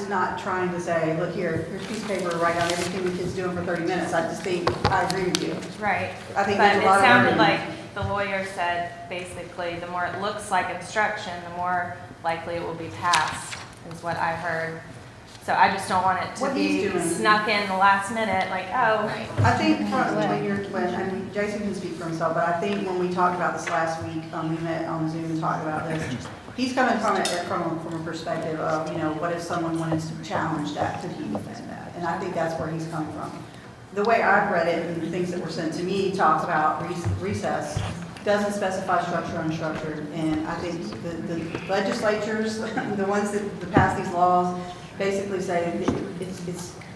not trying to say, look here's a piece of paper to write down everything the kid's doing for 30 minutes. I just think, I agree with you. Right. I think But there's a it lot of sounded learning. like the lawyer said, basically, the more it looks like instruction, the more likely it will be passed, is what I heard. So I just don't want it to What be he's doing. snuck in the last minute, like, oh. I think, and Jason can speak for himself, but I think when we talked about this last week, we met on Zoom and talked about this, he's coming from a perspective of, what if someone wanted to challenge that, could he defend that? And I think that's where he's coming from. The way I've read it and the things that were sent to me talks about recess, doesn't specify structure unstructured, and I think the legislatures, the ones that pass these laws, basically say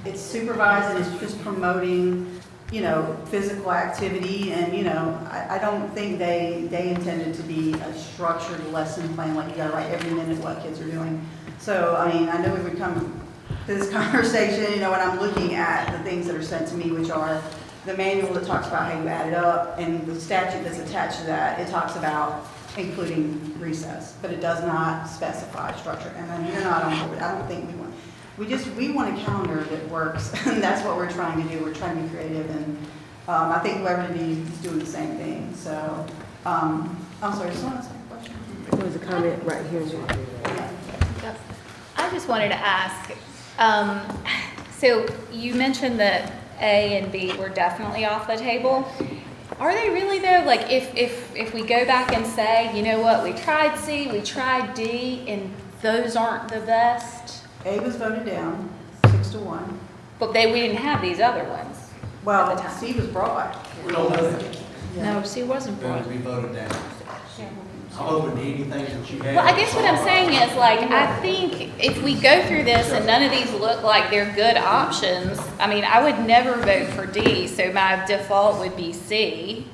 it's supervised and it's just promoting, physical activity, and, I don't think they intended to be a structured lesson plan, like you gotta write every minute what kids are doing. So, I mean, I know we would come to this conversation, when I'm looking at the things that are sent to me, which are the manual that talks about how you add it up, and the statute that's attached to that, it talks about including recess, but it does not specify structure. And then you're not on board. I don't think we want a calendar that works, and that's what we're trying to do. We're trying to be creative, and I think whoever it is doing the same thing. So, I'm sorry, does someone else have a question? There was a comment right here. I just wanted to ask, so you mentioned that A and B were definitely off the table. Are they really though? Like if we go back and say, you know what, we tried C, we tried D, and those aren't the best? A was voted down, 6-1. But we didn't have these other ones at the Well, time. C was brought. We don't know that. No, C wasn't Going brought. to be voted down. I'm open to anything that you have. Well, I guess what I'm saying is, like, I think if we go through this and none of these look like they're good options, I mean, I would never vote for D, so my default would be C.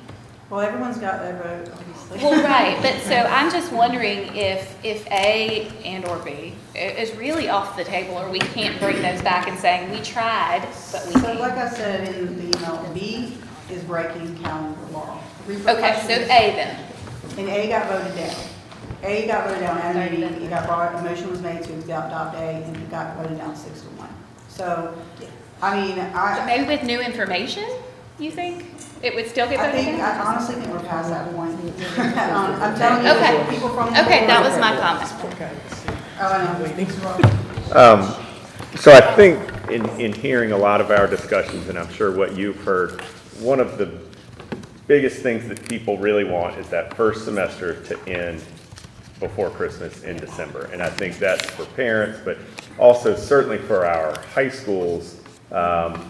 Well, everyone's got their vote, obviously. Well, right, but so I'm just wondering if A and or B is really off the table, or we can't bring those back and saying, we tried, but we So can't. like I said in the email, B is breaking calendar law. Okay, so A then. And A got voted down. A got voted down at a meeting, it got brought, a motion was made to adopt A, and it got voted down 6-1. So, I mean, So maybe with new information, you think it would still get voted down? I honestly think we're past that point. I'm telling you, Okay. people from the Okay, that board- was my comment. Oh, I know. So I think in hearing a lot of our discussions, and I'm sure what you've heard, one of the biggest things that people really want is that first semester to end before Christmas in December. And I think that's for parents, but also certainly for our high schools,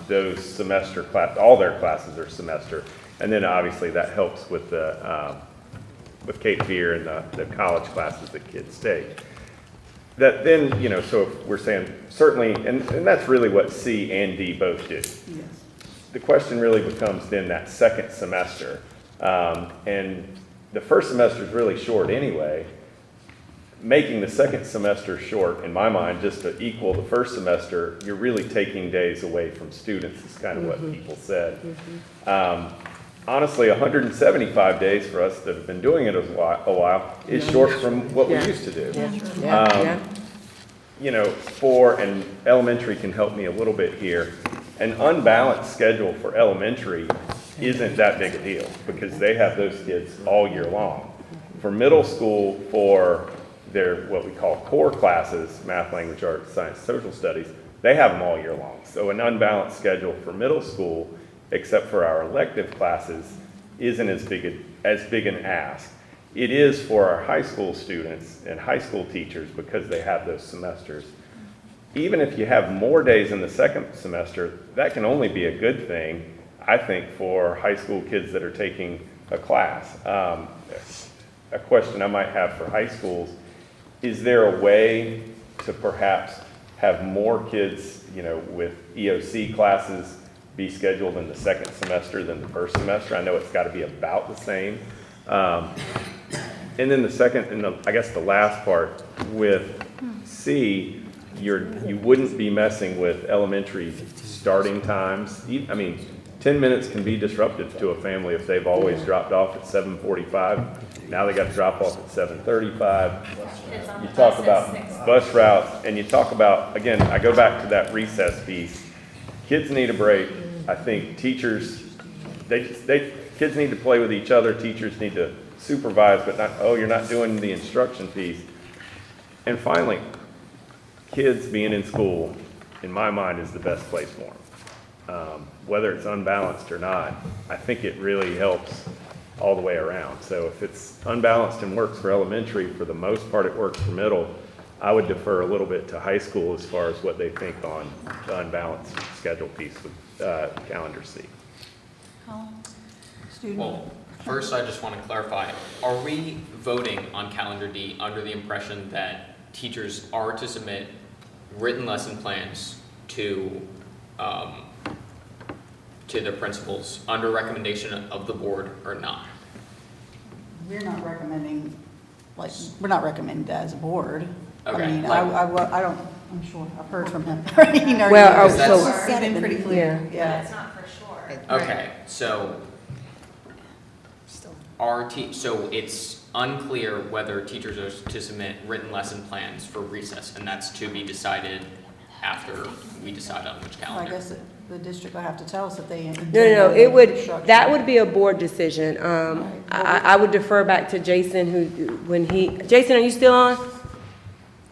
those semester all their classes are semester. And then obviously that helps with with Cape Fear and the college classes that kids take. That then, so if we're saying certainly, and that's really what C and D both do. Yes. The question really becomes then that second semester. And the first semester is really short anyway. Making the second semester short, in my mind, just to equal the first semester, you're really taking days away from students, is kind of what people said. Honestly, 175 days for us that have been doing it a while is short from what we used to do. And elementary can help me a little bit here. An unbalanced schedule for elementary isn't that big a deal because they have those kids all year long. For middle school, for their what we call core classes, math, language, arts, science, social studies, they have them all year long. So an unbalanced schedule for middle school, except for our elective classes, isn't as big an ask. It is for our high school students and high school teachers because they have those semesters. Even if you have more days in the second semester, that can only be a good thing, I think, for high school kids that are taking a class. A question I might have for high schools, is there a way to perhaps have more kids, with EOC classes be scheduled in the second semester than the first semester? I know it's got to be about the same. And then the second, and I guess the last part with C, you wouldn't be messing with elementary starting times. I mean, 10 minutes can be disruptive to a family if they've always dropped off at 7:45. Now they got to drop off at 7:35. You talk about bus routes, and you talk about, again, I go back to that recess piece. Kids need a break. I think teachers, kids need to play with each other. Teachers need to supervise, but not, you're not doing the instruction piece. And finally, kids being in school in my mind, is the best place for them. Whether it's unbalanced or not, I think it really helps all the way around. So if it's unbalanced and works for elementary, for the most part it works for middle, I would defer a little bit to high school as far as what they think on the unbalanced schedule piece with calendar C. Student? Well, first, I just want to clarify, are we voting on calendar D under the impression that teachers are to submit written lesson plans to the principals under recommendation of the board or not? We're not recommending, we're not recommending that as a board. Okay, I mean, like- I don't, I'm sure, I've heard from him. Well, He's been pretty clear, yeah. It's not for sure. Okay, so so it's unclear whether teachers are to submit written lesson plans for recess, and that's to be decided after we decide on which I calendar. guess the district will have to tell us if they. No, it would, that would be a board decision. I would defer back to Jason, Jason, are you still on?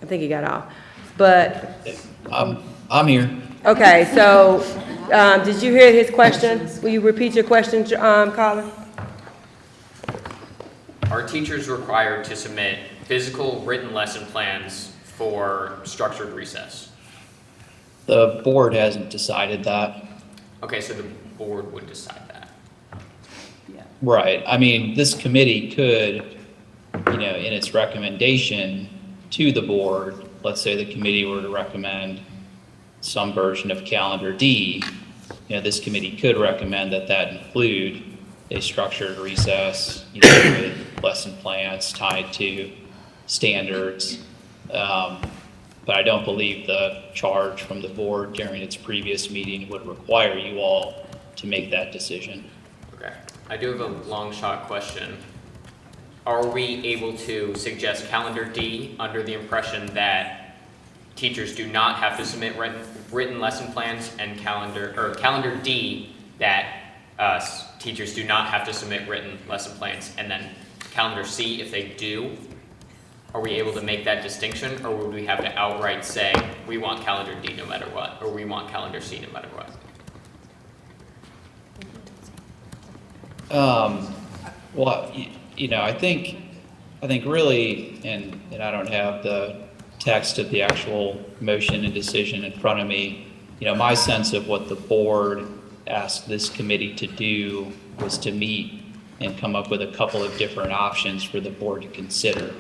I think he got off, but. I'm here. Okay, so, did you hear his question? Will you repeat your question, Colin? Are teachers required to submit physical written lesson plans for structured recess? The board hasn't decided that. Okay, so the board would decide that. Right. I mean, this committee could, in its recommendation to the board, let's say the committee were to recommend some version of calendar D, this committee could recommend that include a structured recess, with lesson plans tied to standards. But I don't believe the charge from the board during its previous meeting would require you all to make that decision. Okay, I do have a long shot question. Are we able to suggest calendar D under the impression that teachers do not have to submit written lesson plans, and calendar D that teachers do not have to submit written lesson plans, and then calendar C if they do? Are we able to make that distinction, or would we have to outright say, we want calendar D no matter what, or we want calendar C no matter what? Well, I think really, and I don't have the text of the actual motion and decision in front of me, my sense of what the board asked this committee to do was to meet and come up with a couple of different options for the board to consider.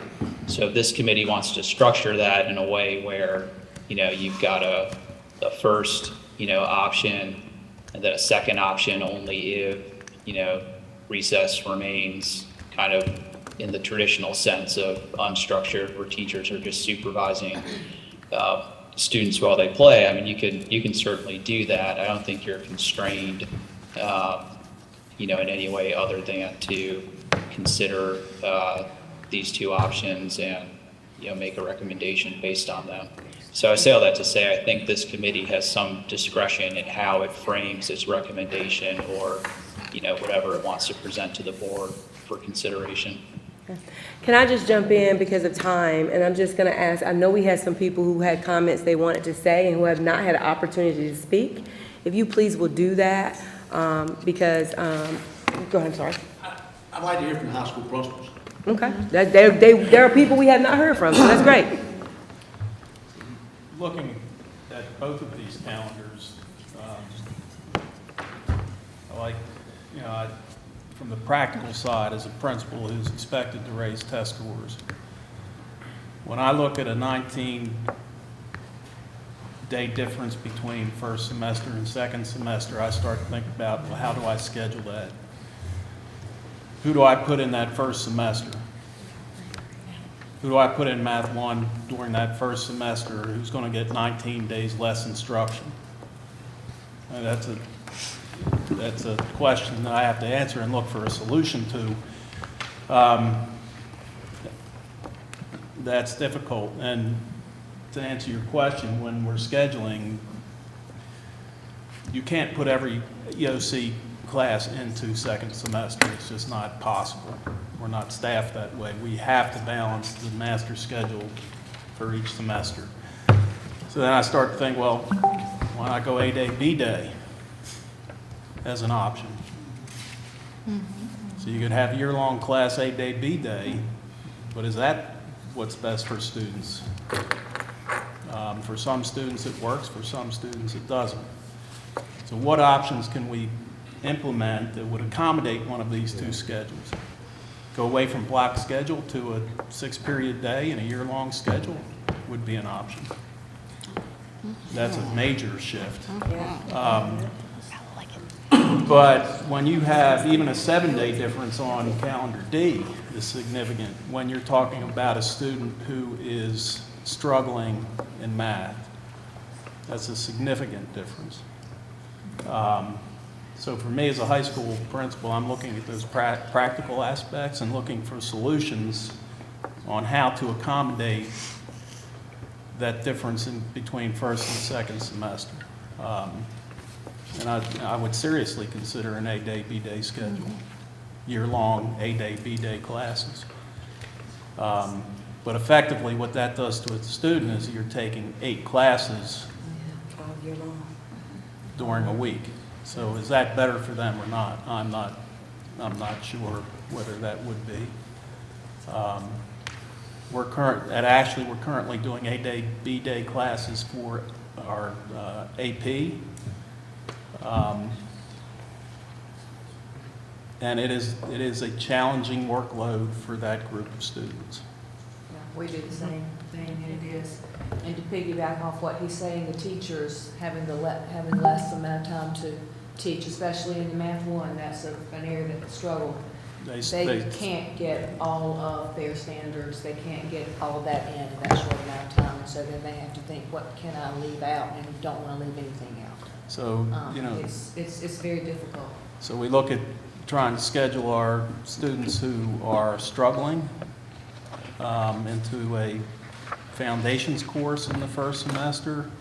So if this committee wants to structure that in a way where, you've got a first, option, and then a second option only if, recess remains kind of in the traditional sense of unstructured, where teachers are just supervising students while they play. I mean, you can certainly do that. I don't think you're constrained, in any way other than to consider these two options and, make a recommendation based on them. So I say all that to say, I think this committee has some discretion in how it frames its recommendation or, whatever it wants to present to the board for consideration. Can I just jump in because of time? And I'm just going to ask, I know we had some people who had comments they wanted to say and who have not had an opportunity to speak. If you please will do that, because, go ahead, I'm sorry. I'd like to hear from high school principals. Okay. There are people we have not heard from, so that's great. Looking at both of these calendars, I like, from the practical side, as a principal who's expected to raise test scores, when I look at a 19-day difference between first semester and second semester, I start to think about, well, how do I schedule that? Who do I put in that first semester? Who do I put in Math 1 during that first semester who's going to get 19 days less instruction? And that's a question that I have to answer and look for a solution to. That's difficult. And to answer your question, when we're scheduling, you can't put every EOC class into second semester. It's just not possible. We're not staffed that way. We have to balance the master schedule for each semester. So then I start to think, well, Why not go A-Day, B-Day as an option? So you could have year-long class A-Day, B-Day, but is that what's best for students? For some students it works, for some students it doesn't. So what options can we implement that would accommodate one of these two schedules? Go away from block schedule to a 6-period day and a year-long schedule would be an option. That's a major shift. But when you have even a 7-day difference on calendar D is significant when you're talking about a student who is struggling in math. That's a significant difference. So for me as a high school principal, I'm looking at those practical aspects and looking for solutions on how to accommodate that difference in between first and second semester. And I would seriously consider an A-Day, B-Day schedule, year-long A-Day, B-Day classes. But effectively what that does to a student is you're taking 8 classes during a week. So is that better for them or not? I'm not sure whether that would be. At Ashley, we're currently doing A-Day, B-Day classes for our AP. And it is a challenging workload for that group of students. Yeah, we do the same thing, and it is. And to piggyback off what he's saying, the teachers having less amount of time to teach, especially in the Math 1, that's an area that struggle. They can't get all of their standards, they can't get all of that in that short amount of time, and so then they have to think, what can I leave out, and don't want to leave anything out. So, It's very difficult. So we look at trying to schedule our students who are struggling into a foundations course in the first semester,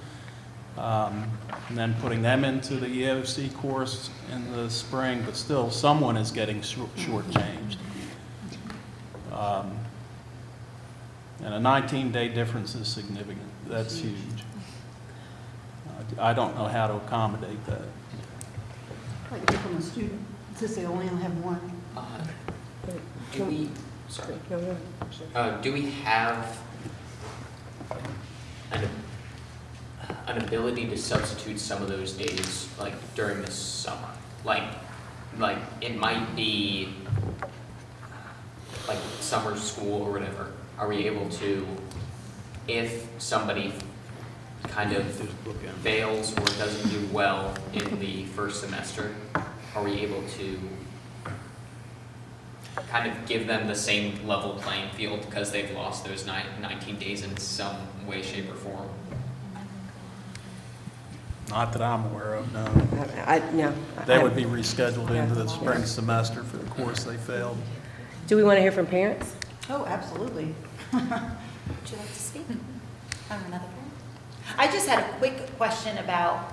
and then putting them into the EOC course in the spring, but still someone is getting shortchanged. And a 19-day difference is significant. That's huge. I don't know how to accommodate that. Like a different student, since they only have one. Do we have an ability to substitute some of those days, like during the summer? Like it might be like summer school or whatever. Are we able to, if somebody kind of fails or doesn't do well in the first semester, are we able to kind of give them the same level playing field because they've lost those 19 days in some way, shape, or form? Not that I'm aware of, no. No. They would be rescheduled into the spring semester for the course they failed. Do we want to hear from parents? Oh, absolutely. Would you like to speak? I have another one. I just had a quick question about,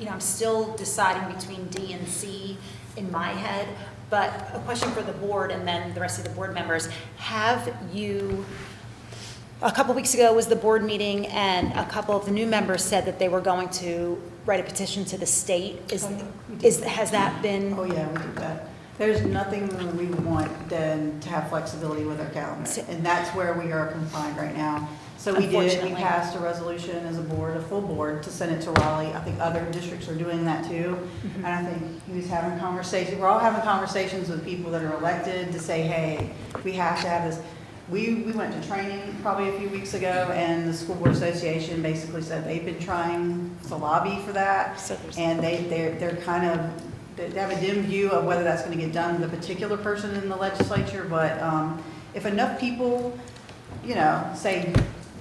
I'm still deciding between D and C in my head, but a question for the board and then the rest of the board members. Have you, a couple weeks ago was the board meeting and a couple of the new members said that they were going to write a petition to the state. Has that been? Oh, yeah, we did that. There's nothing we want than to have flexibility with our calendar, and that's where we are confined right now. So we passed a resolution as a board, a full board, to send it to Raleigh. I think other districts are doing that too. And I think he was having conversations, we're all having conversations with people that are elected to say, hey, we have to have this. We went to training probably a few weeks ago, and the School Board Association basically said they've been trying to lobby for that. And they're kind of, they have a dim view of whether that's going to get done with a particular person in the legislature, but if enough people, say,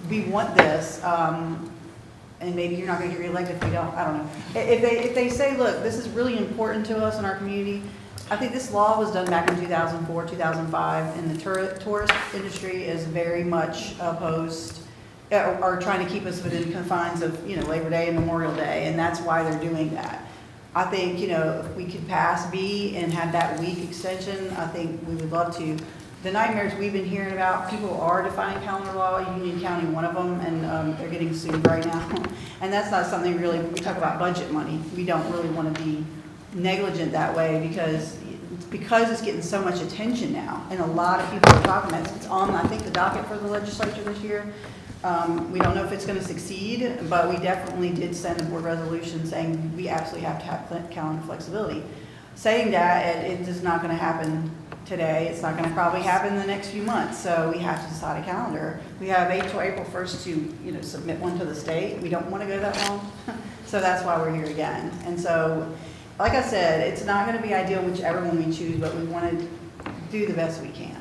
we want this, and maybe you're not going to get reelected if we don't, I don't know. If they say, look, this is really important to us in our community, I think this law was done back in 2004, 2005, and the tourist industry is very much opposed, or trying to keep us within confines of, Labor Day and Memorial Day, and that's why they're doing that. I think, if we could pass B and have that week extension, I think we would love to. the nightmares we've been hearing about, people are defying calendar law, Union County one of them, and they're getting sued right now. And that's not something really, we talk about budget money, we don't really want to be negligent that way because it's getting so much attention now, and a lot of people are talking about it. It's on, I think, the docket for the legislature this year. We don't know if it's going to succeed, but we definitely did send a board resolution saying we absolutely have to have calendar flexibility. Saying that, it is not going to happen today. It's not going to probably happen in the next few months, so we have to decide a calendar. We have till April 1st to, submit one to the state. We don't want to go that long, so that's why we're here again. And so, like I said, it's not going to be ideal whichever one we choose, but we want to do the best we can.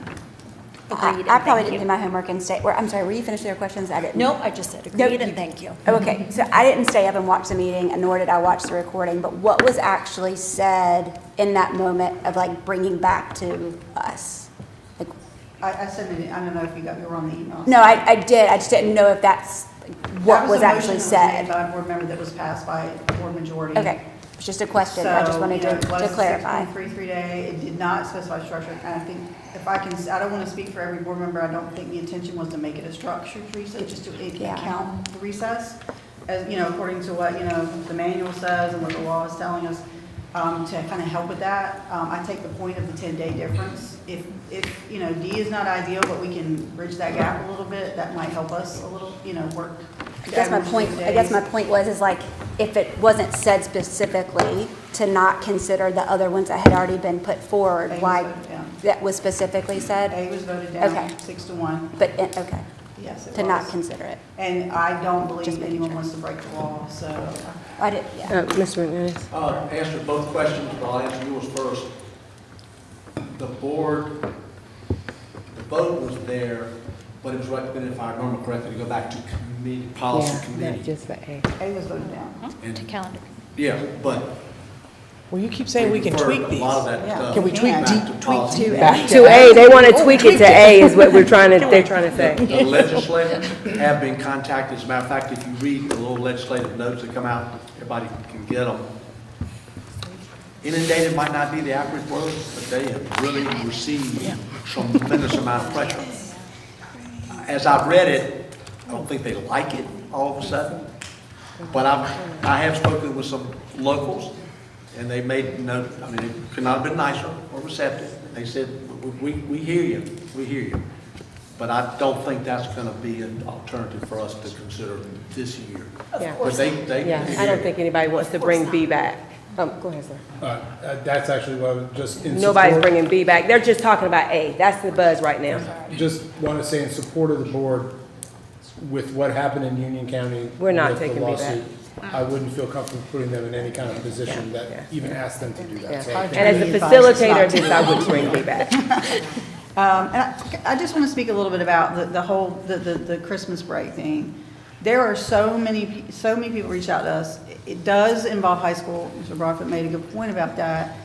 I probably didn't do my homework and stay, I'm sorry, were you finished with your questions? I didn't. Nope, I just said No, agreed and thank you. Okay, so I didn't stay up and watch the meeting, and nor did I watch the recording, but what was actually said in that moment of like bringing back to us? Like, I sent it, I don't know if you were on the email. no, I did, I just didn't know if that's what was actually said. That was a motion that was made by a board member that was passed by a board majority. Okay, it's just a question, I just wanted to clarify. So, it was a 6.33 day, it did not specify structure, and I think, if I can, I don't want to speak for every board member, I don't think the intention was to make it a structured recess, just to account the recess, as, according to what, the manual says and what the law is telling us, to kind of help with that. I take the point of the 10-day difference. If D is not ideal, but we can bridge that gap a little bit, that might help us a little, work. I guess my point was like, if it wasn't said specifically to not consider the other ones that had already been put forward, why that was specifically said? A was voted down, Okay. 6-1. But, okay. Yes, it To not was. consider it. And I don't believe anyone wants to break the law, so. I did, yeah. Mr. McManus? Answer both questions, but I'll answer yours first. The board, the vote was there, but it was recommended, if I remember correctly, to go back to committee, policy committee. Just for A. A was voted down. And- To calendar. Yeah, but Well, you keep saying we can tweak a these. lot of that stuff Can we tweak back D, to tweak policy. to Back to A, they want to tweak it to A is what they're trying to say. The legislators have been contacted. As a matter of fact, if you read the little legislative notes that come out, everybody can get them. Inundated might not be the accurate words, but they have really received tremendous amount of pressure. As I've read it, I don't think they like it all of a sudden, but I have spoken with some locals, and they made note, I mean, it could not have been nicer or receptive. They said, we hear you, we hear you. But I don't think that's going to be an alternative for us to consider this year. Yeah. But they Yeah, I don't think anybody wants to bring B back. Go ahead, sir. That's actually what I was just in Nobody's support. bringing B back. They're just talking about A. That's the buzz right now. Just want to say in support of the board, with what happened in Union County. We're not with the taking B back. lawsuit, I wouldn't feel comfortable putting them in any kind of position that even asked them to do that. So I And think- as a facilitator of this, I wouldn't bring B back. And I just want to speak a little bit about the whole, the Christmas break thing. There are so many people reach out to us. It does involve high school. Mr. Brockett made a good point about that.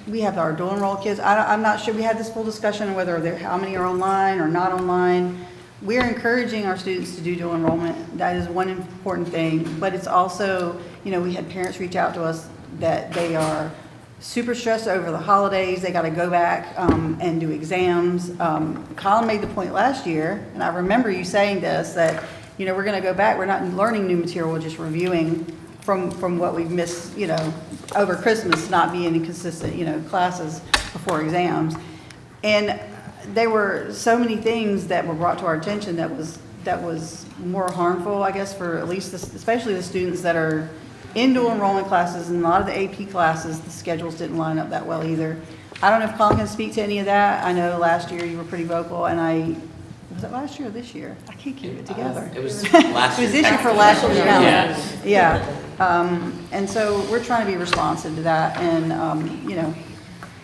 We have our dual enroll kids. I'm not sure, we had this full discussion on whether how many are online or not online. We're encouraging our students to do dual enrollment. That is one important thing. But it's also, we had parents reach out to us that they are super stressed over the holidays. They got to go back and do exams. Colin made the point last year, and I remember you saying this, that, we're going to go back. We're not learning new material, we're just reviewing from what we've missed, over Christmas, not being in consistent, classes before exams. And there were so many things that were brought to our attention that was more harmful, I guess, for at least especially the students that are in dual enrollment classes, and a lot of the AP classes, the schedules didn't line up that well either. I don't know if Colin can speak to any of that. I know last year you were pretty vocal, and was it last year or this year? I can't keep it together. It was last It was year. this year for last year. Yeah. Yeah. And so we're trying to be responsive to that, and,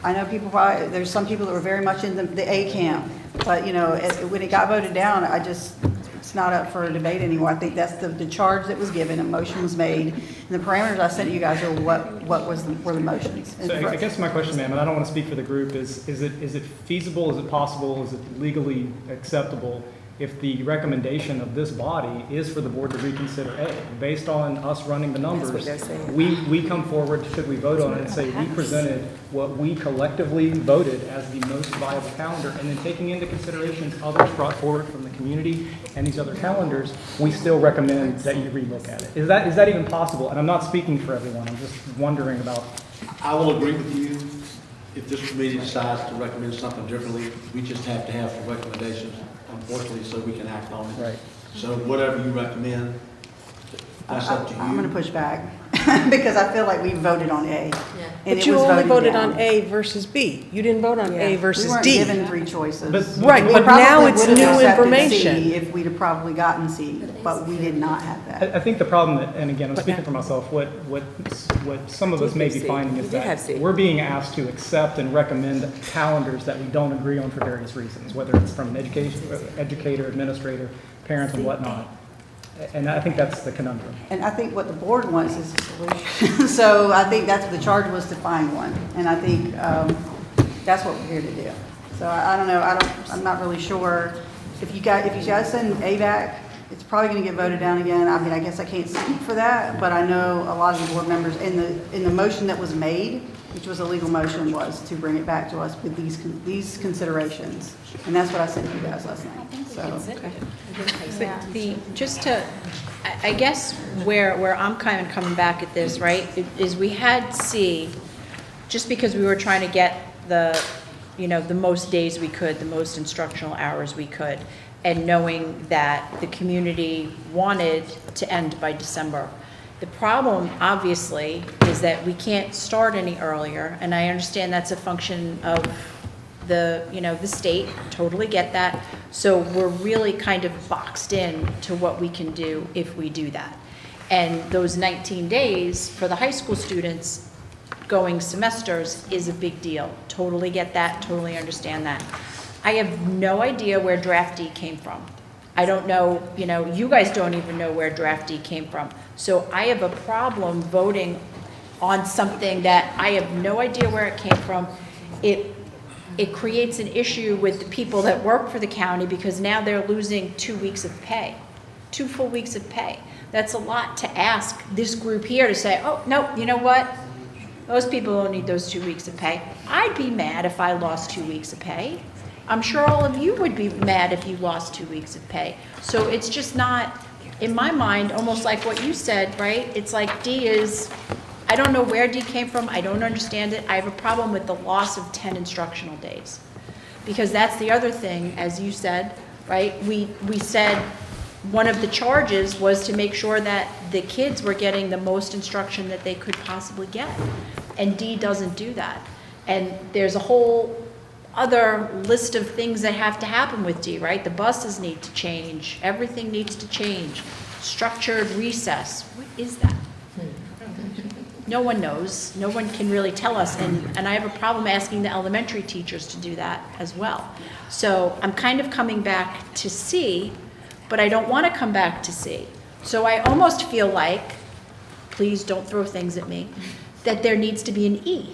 I know people probably, there's some people that were very much in the A camp, but, when it got voted down, it's not up for debate anymore. I think that's the charge that was given, a motion was made, and the parameters I sent you guys are were the motions. So I guess my question, ma'am, and I don't want to speak for the group, is it feasible, is it possible, is it legally acceptable if the recommendation of this body is for the board to reconsider A, based on us running the numbers, what they're saying. we come forward, should we vote on it, and say we presented what we collectively voted as the most viable calendar, and then taking into consideration others brought forward from the community and these other calendars, we still recommend that you relook at it. Is that even possible? And I'm not speaking for everyone, I'm just wondering about. I will agree with you. If this committee decides to recommend something differently, we just have to have some recommendations, unfortunately, so we can act on it. Right. So whatever you recommend, that's up to you. I'm going to push back because I feel like we voted on A. And But it you was only voted down. on A versus B. You didn't vote on A versus We weren't D. given 3 choices. Right, We but probably now it's would have new accepted information. C if we'd have probably gotten C, but we did not have that. I think the problem, and again, I'm speaking for myself, what some of us may be finding is that we're being asked to accept and recommend calendars that we don't agree on for various reasons, whether it's from an educator, administrator, parents, and whatnot. And I think that's the conundrum. And I think what the board wants is a solution. So I think that's what the charge was, to find one. And I think that's what we're here to do. So I don't know, I'm not really sure. If you guys send A back, it's probably going to get voted down again. I mean, I guess I can't speak for that, but I know a lot of the board members, in the motion that was made, which was a legal motion, was to bring it back to us with these considerations. And that's what I sent you guys last night. So, I guess where I'm kind of coming back at this, right, is we had C, just because we were trying to get the most days we could, the most instructional hours we could, and knowing that the community wanted to end by December. The problem, obviously, is that we can't start any earlier, and I understand that's a function of the state, totally get that. So we're really kind of boxed in to what we can do if we do that. And those 19 days for the high school students going semesters is a big deal. Totally get that, totally understand that. I have no idea where draft D came from. I don't know, you guys don't even know where draft D came from. So I have a problem voting on something that I have no idea where it came from. It creates an issue with the people that work for the county because now they're losing 2 weeks of pay, 2 full weeks of pay. That's a lot to ask this group here to say, oh, no, you know what? Those people don't need those 2 weeks of pay. I'd be mad if I lost 2 weeks of pay. I'm sure all of you would be mad if you lost 2 weeks of pay. So it's just not, in my mind, almost like what you said, right? It's like D is, I don't know where D came from. I don't understand it. I have a problem with the loss of 10 instructional days. Because that's the other thing, as you said, right? We said one of the charges was to make sure that the kids were getting the most instruction that they could possibly get. And D doesn't do that. And there's a whole other list of things that have to happen with D, right? The buses need to change. Everything needs to change. Structured recess. What is that? No one knows. No one can really tell us. And I have a problem asking the elementary teachers to do that as well. So I'm kind of coming back to C, but I don't want to come back to C. So I almost feel like, please don't throw things at me, that there needs to be an E.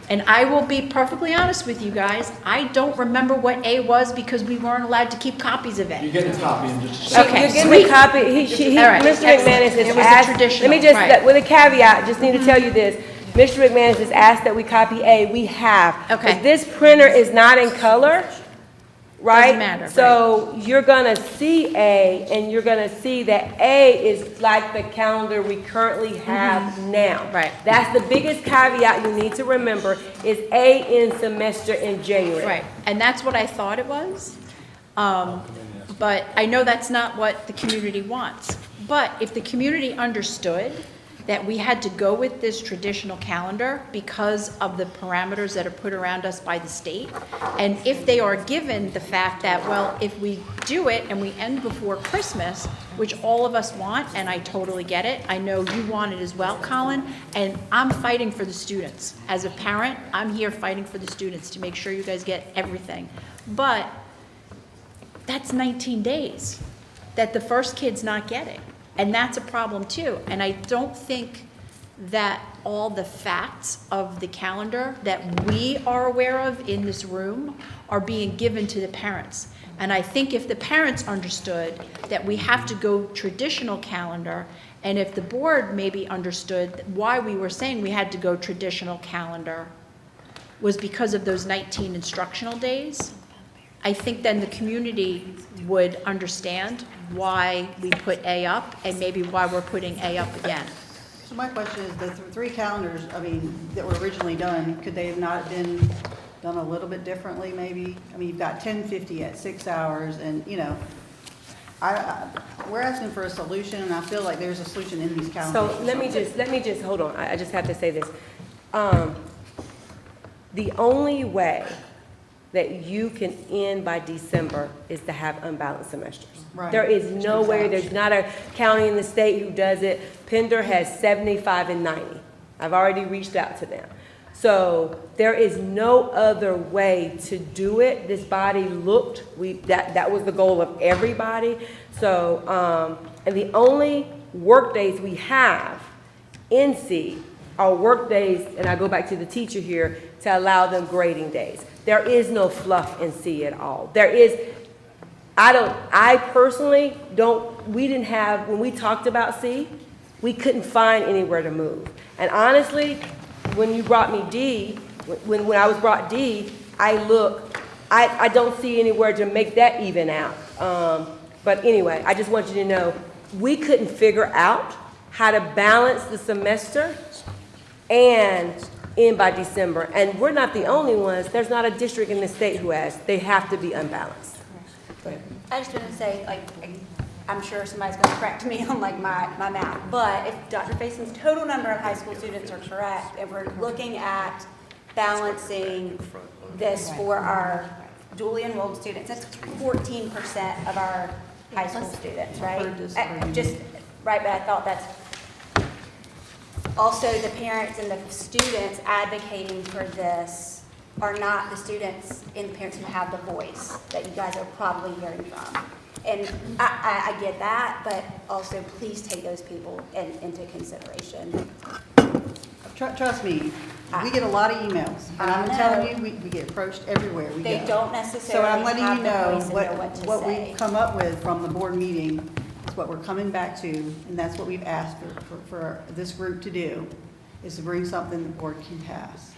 And I will be perfectly honest with you guys, I don't remember what A was because we weren't allowed to keep copies of it. You get a copy in just a second. Okay, You're getting sweet. a copy, All right, Mr. excellent. McManus It has was a asked, traditional, let me just, right. with a caveat, just need to tell you this. Mr. McManus has asked that we copy A, we have. Okay. But this printer is not in color, right? Doesn't matter, right. So you're gonna see A, and you're gonna see that A is like the calendar we currently have now. Right. That's the biggest caveat you need to remember, is A in semester in January. Right, and that's what I thought it was. But I know that's not what the community wants. But if the community understood that we had to go with this traditional calendar because of the parameters that are put around us by the state, and if they are given the fact that, well, if we do it and we end before Christmas, which all of us want, and I totally get it, I know you want it as well, Colin, and I'm fighting for the students. As a parent, I'm here fighting for the students to make sure you guys get everything. But that's 19 days that the first kid's not getting. And that's a problem too. And I don't think that all the facts of the calendar that we are aware of in this room are being given to the parents. And I think if the parents understood that we have to go traditional calendar, and if the board maybe understood why we were saying we had to go traditional calendar was because of those 19 instructional days, I think then the community would understand why we put A up and maybe why we're putting A up again. So my question is, the three calendars, I mean, that were originally done, could they have not been done a little bit differently, maybe? I mean, you've got 1050 at 6 hours, and, you know, we're asking for a solution, and I feel like there's a solution in these calendars. So let me just, hold on, I just have to say this. The only way that you can end by December is to have unbalanced semesters. Right. There is no way, there's not a county in the state who does it. Pender has 75 and 90. I've already reached out to them. So there is no other way to do it. This body looked, that was the goal of everybody. So, and the only work days we have in C are work days, and I go back to the teacher here, to allow them grading days. There is no fluff in C at all. There is, I personally we didn't have, when we talked about C, we couldn't find anywhere to move. And honestly, when you brought me D, when I was brought D, I don't see anywhere to make that even out. But anyway, I just want you to know, we couldn't figure out how to balance the semester and end by December. And we're not the only ones. There's not a district in the state who has. They have to be unbalanced. Go ahead. I just want to say, like, I'm sure somebody's going to correct me on like my math, but if Dr. Fason's total number of high school students are correct, and we're looking at balancing this for our dually enrolled students, that's 14% of our high school students, right? Right, but I thought that's also the parents and the students advocating for this are not the students and the parents who have the voice that you guys are probably hearing from. And I get that, but also please take those people into consideration. Trust me, we get a lot of emails, and I'm telling you, we get approached everywhere we go. They don't necessarily So I'm letting you know what say. we've come up with from the board meeting is what we're coming back to, and that's what we've asked for this group to do, is to bring something the board can pass.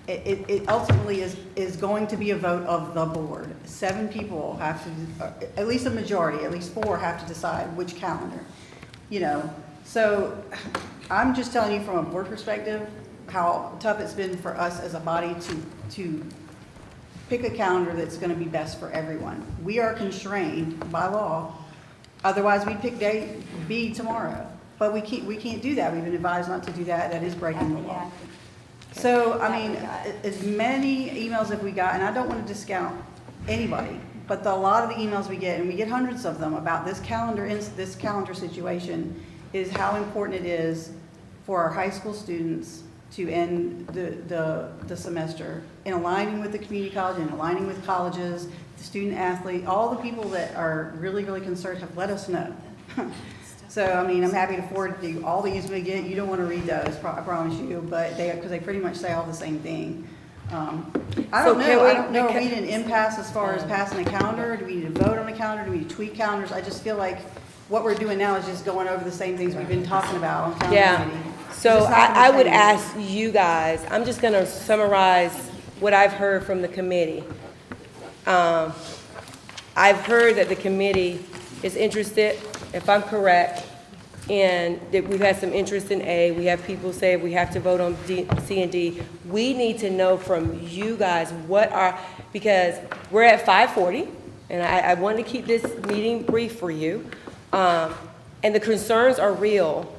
It ultimately is going to be a vote of the board. 7 people have to, at least a majority, at least 4 have to decide which calendar, you know. So I'm just telling you from a board perspective how tough it's been for us as a body to pick a calendar that's going to be best for everyone. We are constrained by law. Otherwise, we'd pick day B tomorrow. But we can't do that. We've been advised not to do that. That is breaking the law. So, I mean, as many emails as we got, and I don't want to discount anybody, but a lot of the emails we get, and we get hundreds of them about this calendar situation, is how important it is for our high school students to end the semester in aligning with the community college and aligning with colleges, the student athlete, all the people that are really, really concerned have let us know. So, I mean, I'm happy to forward you all the emails we get. You don't want to read those, I promise you, but because they pretty much say all the same thing. I don't know. Are we in an impasse as far as passing a calendar? Do we need to vote on a calendar? Do we need to tweak calendars? I just feel like what we're doing now is just going over the same things we've been talking about on calendar committee. So I would ask you guys, I'm just going to summarize what I've heard from the committee. I've heard that the committee is interested, if I'm correct, and that we've had some interest in A. We have people say we have to vote on C and D. We need to know from you guys because we're at 5:40, and I want to keep this meeting brief for you. And the concerns are real.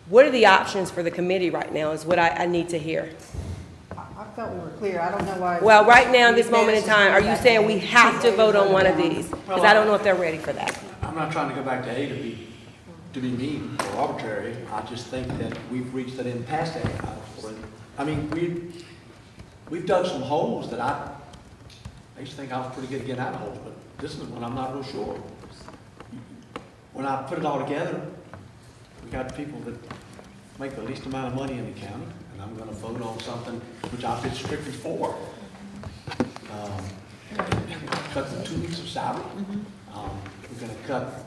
What are the options for the committee right now is what I need to hear. I felt we were clear. I don't know why. Well, right now, in this moment in time, are you saying we have to vote on one of these? Because I don't know if they're ready for that. I'm not trying to go back to A to be mean or arbitrary. I just think that we've reached an impasse. I mean, we've dug some holes that I used to think I was pretty good at getting out of holes, but this is one I'm not real sure. When I put it all together, we got people that make the least amount of money in the county, and I'm going to vote on something which I've been strictly for. cut the 2 weeks of salary. We're gonna cut,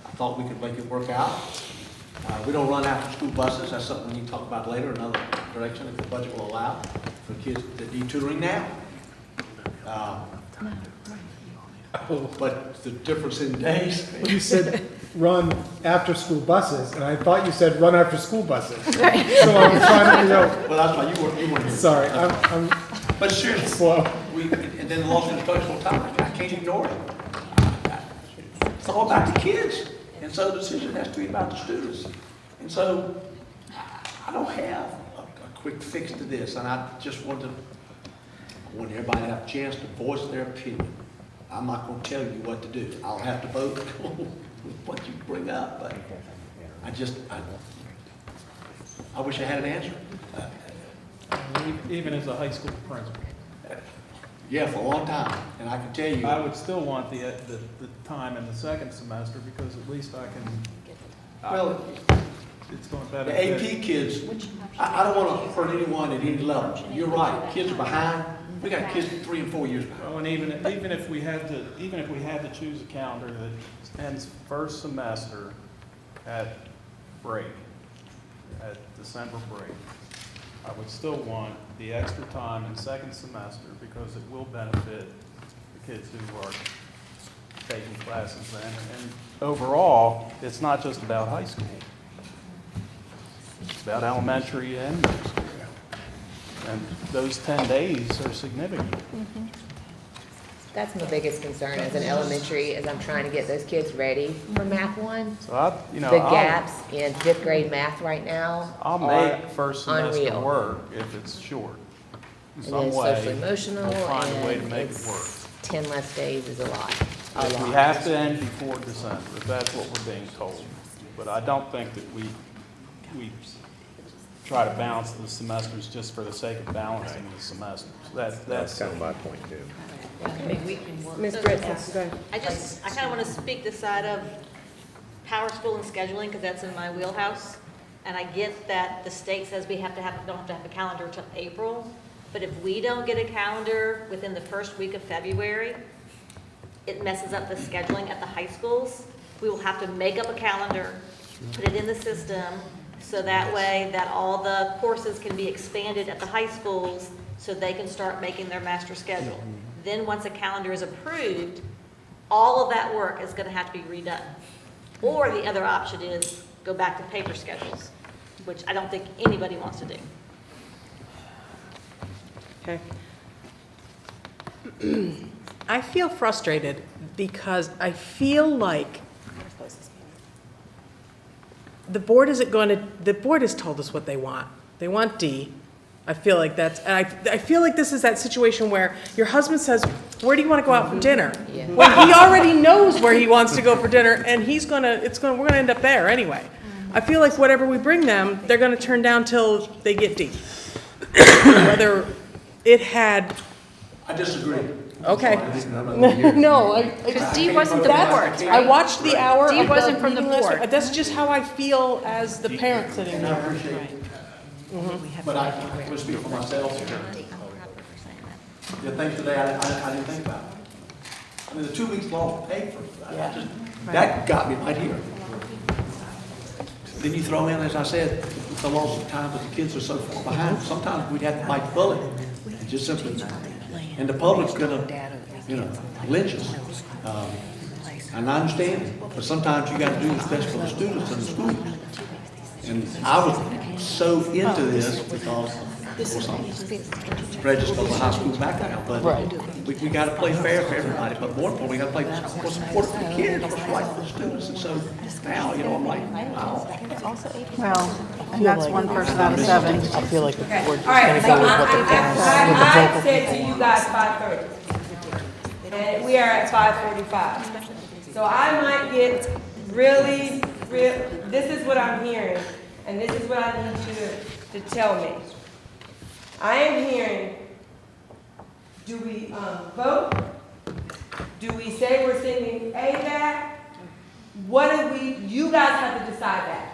I thought we could make it work out. We don't run after school buses, that's something we need to talk about later, another direction if the budget will allow, for kids that need tutoring now. But the difference in days. You said run after school buses, and I thought you said run after school buses. Right. So I'm trying to figure out. Well, that's why you weren't here. Sorry, I'm But seriously, slow. and then lost instructional time, I can't ignore it. It's all about the kids, and so the decision has to be about the students. And so, I don't have a quick fix to this, and I just want everybody to have a chance to voice their opinion. I'm not gonna tell you what to do. I'll have to vote with what you bring up, but I wish I had an answer. Even as a high school principal. Yeah, for a long time, and I can tell you. I would still want the time in the second semester because at least I can. Well, it's going to the benefit. AP kids, I don't want to hurt anyone at any level. You're right, kids are behind. We got kids 3 and 4 years behind. Well, and even if we had to choose a calendar that ends first semester at break, at December break, I would still want the extra time in second semester because it will benefit the kids who are taking classes then. And overall, it's not just about high school. It's about elementary and middle school. And those 10 days are significant. That's my biggest concern as an elementary, as I'm trying to get those kids ready for Math 1. So The gaps in 5th grade math right now I'll are make first semester unreal. work if it's short. In And some then way, social emotional, we'll find a way to and make it it's work. 10 less days is a lot. If we have to end before December, if that's what we're being told. But I don't think that we try to balance the semesters just for the sake of balancing the semesters. That's kind of my point too. Ms. Britt, go ahead. I kind of want to speak the side of power school and scheduling, because that's in my wheelhouse. And I get that the state says we don't have to have a calendar until April, but if we don't get a calendar within the first week of February, it messes up the scheduling at the high schools. We will have to make up a calendar, put it in the system, so that way that all the courses can be expanded at the high schools so they can start making their master schedule. Then once a calendar is approved, all of that work is going to have to be redone. Or the other option is go back to paper schedules, which I don't think anybody wants to do. Okay. I feel frustrated because I feel like the board has told us what they want. They want D. I feel like I feel like this is that situation where your husband says, where do you want to go out for dinner? Yeah. Well, he already knows where he wants to go for dinner, and we're gonna end up there anyway. I feel like whatever we bring them, they're gonna turn down till they get D. Whether it had. I disagree. Okay. No, Because D wasn't the board. I watched the hour. D of the wasn't from the meeting last board. week. That's just how I feel as the parent sitting And I there. appreciate it. But I will speak for myself. The things today I didn't think about. I mean, the 2 weeks lost pay for, that got me right here. Then you throw in, as I said, the loss of time, but the kids are so far behind. Sometimes we'd have to bite the bullet and just simply, and the public's gonna, lynch us. And I understand it, but sometimes you gotta do what's best for the students and the schools. And I was so into this because, of course, I'm prejudiced on the high school background, but we gotta play fair for everybody, but more importantly, we gotta play what's important for the kids, what's right for the students. And so now, I'm like, wow. Well, and that's one person out of 7. I feel like the board is All right, gonna so go with what the I said to you guys 5:30, and we are at 5:45. So I might get really, this is what I'm hearing, and this is what I need you to tell me. I am hearing, do we vote? Do we say we're sending A back? You guys have to decide that.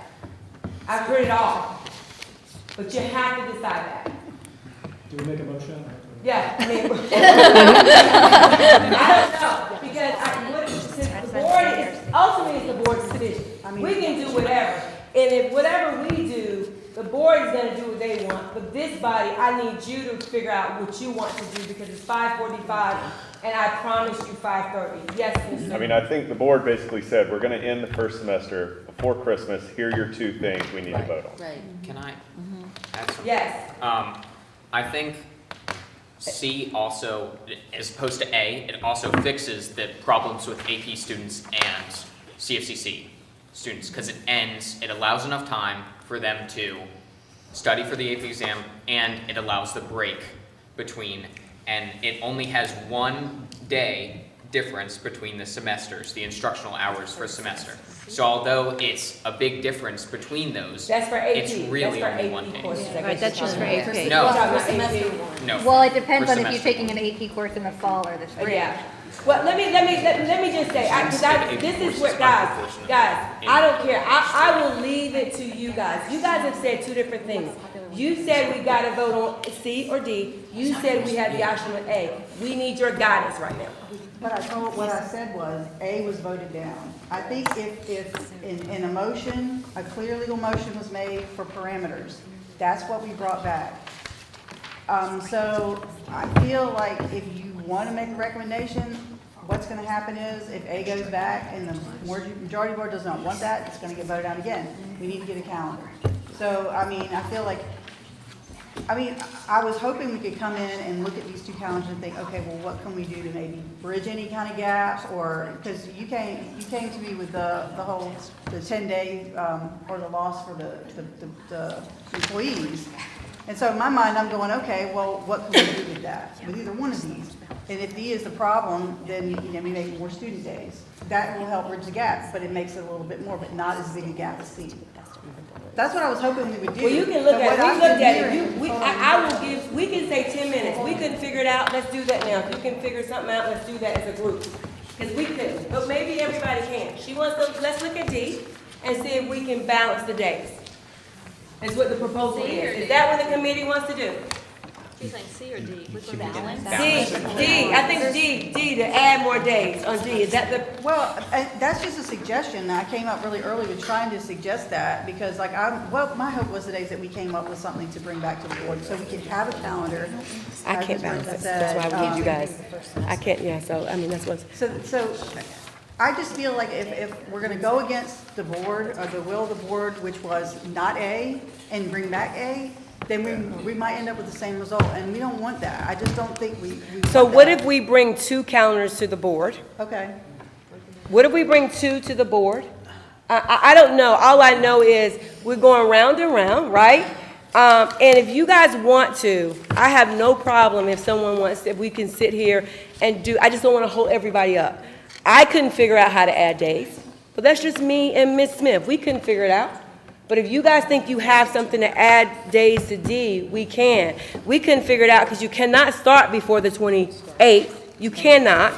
I've heard it all, but you have to decide that. Do we make a motion? Yeah, I mean. I don't know, because the board is, ultimately it's the board's decision. We can do whatever, and if whatever we do, the board is gonna do what they want, but this body, I need you to figure out what you want to do, because it's 5:45, and I promised you 5:30. Yes, Mr. I mean, I think the board basically said, we're gonna end the first semester before Christmas, here are your two things we need to vote on. Right. Can I add something? Yes. I think C also, as opposed to A, it also fixes the problems with AP students and CFCC students, because it allows enough time for them to study for the AP exam, and it allows the break between, and it only has 1 day difference between the semesters, the instructional hours for a semester. So although it's a big difference between those, That's for AP. it's really That's for only AP 1 day. courses, I guess Right, that's you're just for talking AP. about. No. Well, it depends For on if you're semester. taking an AP course in the fall or the spring. Yeah. Well, let me just say, this is what, guys, I don't care. I will leave it to you guys. You guys have said two different things. You said we gotta vote on C or D. You said we had the option of A. We need your guidance right now. What I said was, A was voted down. I think if in a motion, a clear legal motion was made for parameters, that's what we brought back. So I feel like if you want to make a recommendation, what's going to happen is if A goes back and the majority board does not want that, it's going to get voted down again. We need to get a calendar. So, I mean, I feel like, I was hoping we could come in and look at these two calendars and think, okay, well, what can we do to maybe bridge any kind of gaps? Or, because you came to me with the whole, the 10-day, or the loss for the employees. And so in my mind, I'm going, okay, well, what can we do with that? With either one of these. And if D is the problem, then, we make more student days. That will help bridge the gap, but it makes it a little bit more, but not as big a gap as C. That's what I was hoping we would do. Well, you can look But at it, what we I've looked been at it, hearing- I will give, we can say 10 minutes, we couldn't figure it out, let's do that now. If you can figure something out, let's do that as a group. Because we couldn't, but maybe everybody can. She wants to, let's look at D and see if we can balance the days. That's what the proposal is. Is that what the committee wants to do? She's saying C or D? Which one? Balance? D, I think D, to add more days on D. Is that the, Well, that's just a suggestion. I came up really early with trying to suggest that because my hope was today is that we came up with something to bring back to the board so we could have a calendar. I can't balance it. That's why we need you guys. I can't, yeah, so, that's what's. So I just feel like if we're gonna go against the board, or the will of the board, which was not A, and bring back A, then we might end up with the same result, and we don't want that. I just don't think we So want what that. if we bring 2 calendars to the board? Okay. What if we bring 2 to the board? I don't know. All I know is we're going round and round, right? And if you guys want to, I have no problem if someone wants, if we can sit here and do, I just don't want to hold everybody up. I couldn't figure out how to add days, but that's just me and Ms. Smith. We couldn't figure it out. But if you guys think you have something to add days to D, we can. We couldn't figure it out because you cannot start before the 28th. You cannot,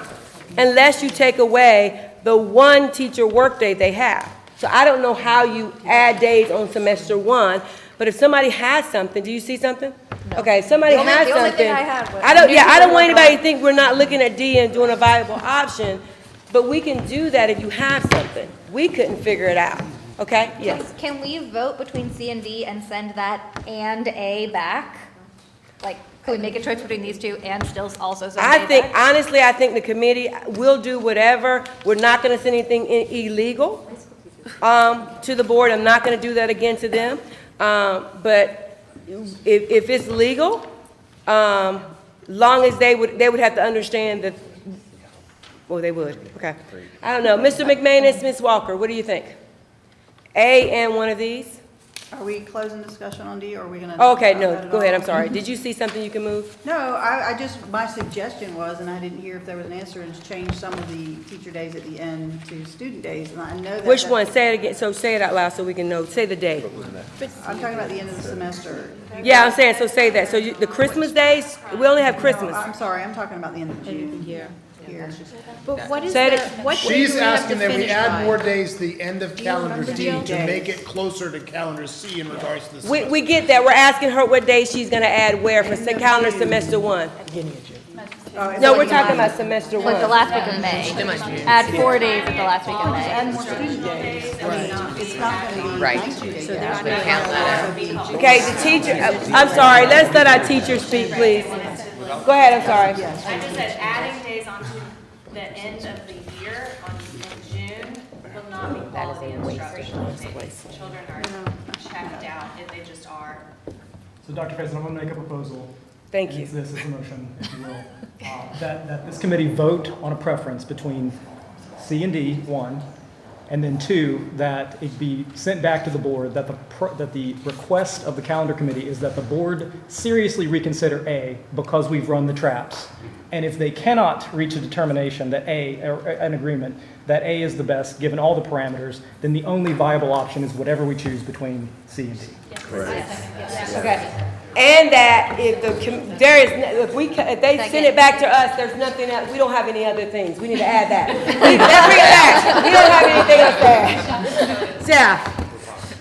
unless you take away the 1 teacher workday they have. So I don't know how you add days on semester 1, but if somebody has something, do you see something? Okay, if somebody has something. The only thing I had was. I don't want anybody to think we're not looking at D and doing a viable option, but we can do that if you have something. We couldn't figure it out. Okay, yes. Can we vote between C and D and send that and A back? Like, could we make a choice between these two and still also send A back? Honestly, I think the committee will do whatever. We're not gonna send anything illegal, to the board. I'm not gonna do that again to them. But if it's legal, long as they would have to understand that, well, they would, okay. I don't know. Mr. McManus, Ms. Walker, what do you think? A and one of these? Are we closing discussion on D, or are we gonna? Okay, no, go ahead, I'm sorry. Did you see something you can move? No, my suggestion was, and I didn't hear if there was an answer, is change some of the teacher days at the end to student days, and I know that. Which one? Say it again, so say it out loud so we can know. Say the day. I'm talking about the end of the semester. Yeah, I'm saying, so say that. So the Christmas days, we only have Christmas. No, I'm sorry, I'm talking about the end of June. here. But what is Say the, it- what day do She's we have asking to that we finish add by? more days to the end of calendar remember, D Jill? to make it closer to calendar C in regards to the We semester. get that. We're asking her what days she's gonna add where for calendar semester 1. No, we're talking about semester 1. Like the last week of May. Add 4 days at the last week of May. Add more student days. I mean, it's not gonna be Right. 92 days. So they're It's not gonna count that out. Okay, the teacher, I'm sorry, let's let our teacher speak, please. Go ahead, I'm sorry. I just said adding days onto the end of the year in June will not be quality instruction. Children are checked out if they just are. So Dr. Faison, I'm going to make a proposal. Thank you. It's this, it's a motion, if you will. That this committee vote on a preference between C and D, 1, and then 2, that it be sent back to the board, that the request of the calendar committee is that the board seriously reconsider A because we've run the traps. And if they cannot reach a determination that A, or an agreement, that A is the best, given all the parameters, then the only viable option is whatever we choose between C and D. Okay. And that if if they send it back to us, there's nothing else, we don't have any other things. We need to add that. Let's bring it back. We don't have anything else to add.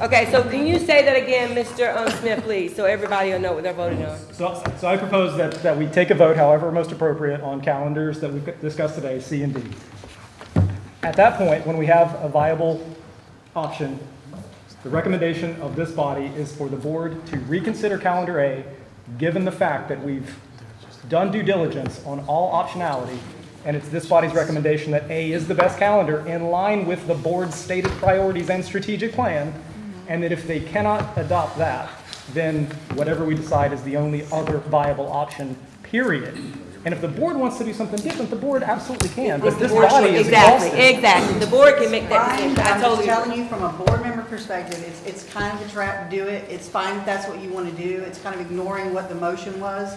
Yeah. Okay, so can you say that again, Mr. Smith, please, so everybody will know what they're voting on? So I propose that we take a vote, however most appropriate, on calendars that we've discussed today, C and D. At that point, when we have a viable option, the recommendation of this body is for the board to reconsider calendar A, given the fact that we've done due diligence on all optionality, and it's this body's recommendation that A is the best calendar in line with the board's stated priorities and strategic plan, and that if they cannot adopt that, then whatever we decide is the only other viable option, period. And if the board wants to do something different, the board absolutely can, but this body is exhausted. Exactly. The board can make that Fine, decision. I I'm just totally telling agree. you from a board member perspective, it's kind of a trap to do it. It's fine if that's what you want to do. It's kind of ignoring what the motion was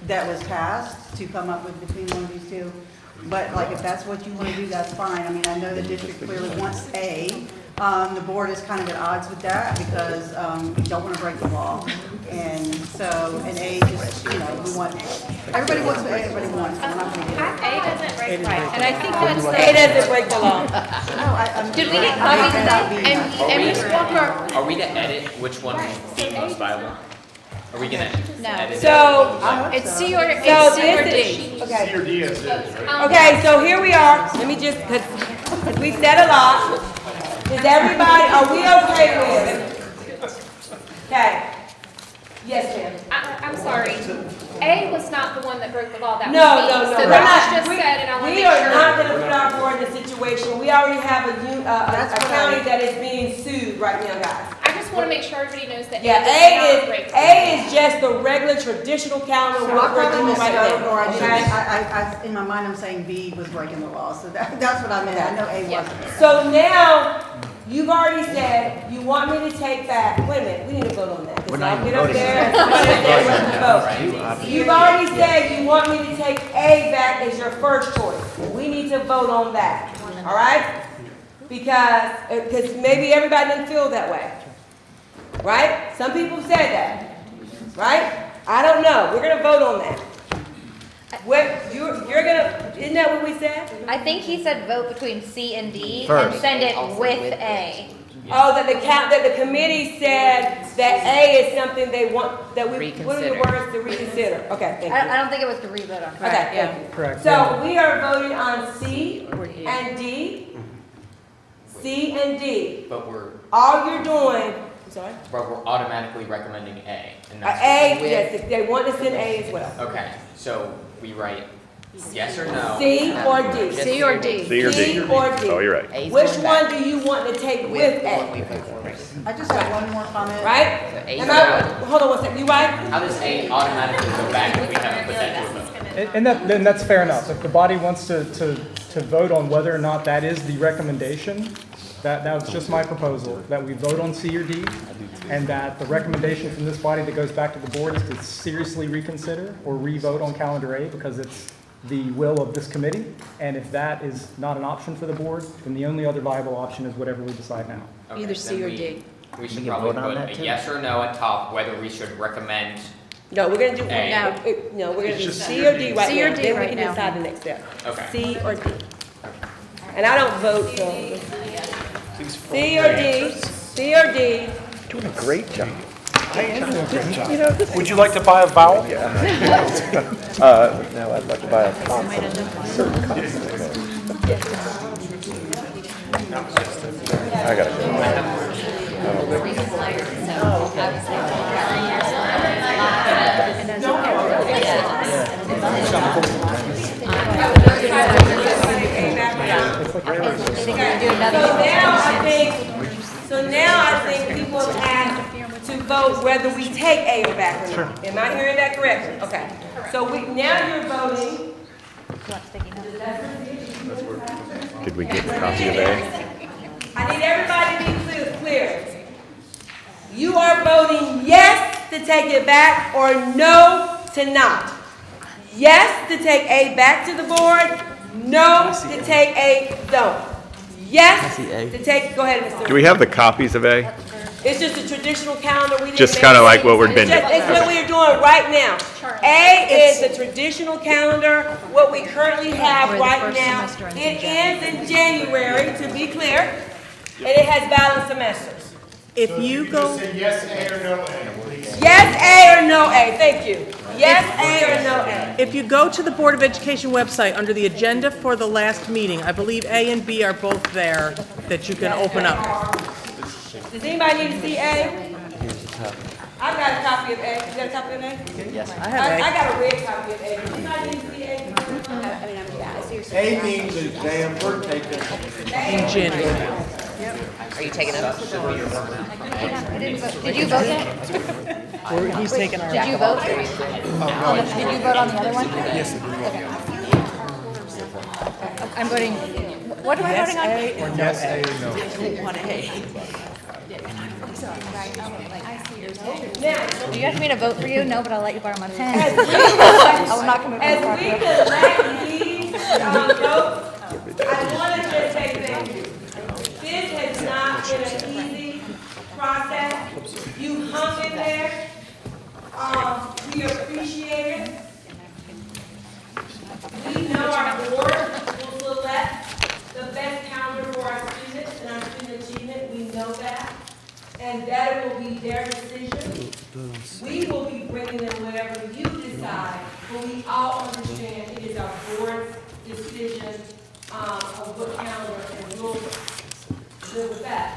that was passed to come up with between one of these two. But like, if that's what you want to do, that's fine. I mean, I know the district clearly wants A. The board is kind of at odds with that because we don't want to break the law. And so, and A just, we want, everybody wants what everybody wants. We're not going to get it. A doesn't break Right, and I think that's A doesn't break the law. No, Did we get copies of that? And Ms. Walker, Are we to edit which one is the most viable? Are we gonna No. edit? So, it's C or, So it's C or this D. is, okay, so here we are. Let me just, because we said a lot. Is everybody, are we okay with it? Okay. Yes, ma'am. I'm sorry. A was not the one that broke the law, that was No, B. no, no. So we're that not- was just we- said, and I want to We make are sure. not gonna put our board in a situation, we already have a county that is being sued right now, guys. I just want to make sure everybody knows that Yeah, A does not break the law. A is just the regular traditional calendar, So I what we're probably doing right misspoke, now, or I just, okay? in my mind, I'm saying B was breaking the law, so that's what I meant. I know A wasn't. So now, you've already said, you want me to take back, wait a minute, we need to vote on that. 'cause We're not I'll even get up voting. there and somebody up there wants to vote. You've already said you want me to take A back as your first choice. We need to vote on that, all right? Because maybe everybody doesn't feel that way, right? Some people said that, right? I don't know, we're gonna vote on that. What, you're gonna, isn't that what we said? I think he said vote between C and D and First. send it with A. Oh, that the committee said that A is something they want, that we, what are the Reconsider. words to reconsider? Okay, thank you. I don't think it was to revote on. Okay, thank you. Correct. So we are voting on C and D. C and D. But we're All you're doing, I'm sorry? automatically recommending A. And A, that's yes, if they want to send A as well. Okay, so we write yes or no. C or D? C or D? C or D? C or D? Oh, you're right. A's Which going back. one do you want to take with A? I just have one more comment. Right? A's Am I, hold on one second, you right? How does A automatically go back if we haven't put that to a vote? And then that's fair enough. If the body wants to vote on whether or not that is the recommendation, that was just my proposal, that we vote on C or D, and that the recommendation from this body that goes back to the board is to seriously reconsider or re-vote on calendar A because it's the will of this committee. And if that is not an option for the board, then the only other viable option is whatever we decide now. Okay, Either C then or D. We should We can probably vote on put that a too. yes or no at top, whether we should recommend No, we're gonna do, A. no, we're gonna It's do just C or D right C or now, D then we right can now. decide the next step. Okay. C or D. And I don't vote, so. C or D, C or D. Doing a great job. Would you like to buy a vowel? No, I'd like to buy a consonant. Certain consonants. I gotta go. So now I think people have to vote whether we take A back or not. Am I hearing that correctly? Okay. So now you're voting. Could we get a copy of that? I need everybody to be clear. You are voting yes to take it back or no to not. Yes to take A back to the board, no to take A don't. Yes to take, go ahead, Mr. Do we have the copies of A? It's just a traditional calendar. We didn't Just make kinda it. like what we've been doing. It's what we're doing right now. A is the traditional calendar, what we currently have right now. It ends in January, to be clear, and it has balanced semesters. If you go, Say yes, A, or no, A, please. Yes, A or no A, thank you. Yes, A or no A. if you go to the Board of Education website, under the agenda for the last meeting, I believe A and B are both there that you can open up. Does anybody need to see A? I've got a copy of A. You got a copy of A? Yes, I have I A. got a red copy of A. Does anybody need to see A? A means exam we're taking. In January. Are you taking them? Did you vote yet? He's taking our. Did you vote? Did you vote on the other one? Yes, I'm voting, what am I voting on? Yes, A or no yes, A? A, or no. Do you have me to vote for you? No, but I'll let you borrow my pen. I'm not gonna As vote we for you. collect these votes, I want to just say thank you. This has not been an easy process. You hung in there. We appreciate it. We know our board will select the best calendar for our students and our student achievement. We know that. And that will be their decision. We will be bringing them whatever you decide, but we all understand it is our board's decision of what calendar, and we'll live with that.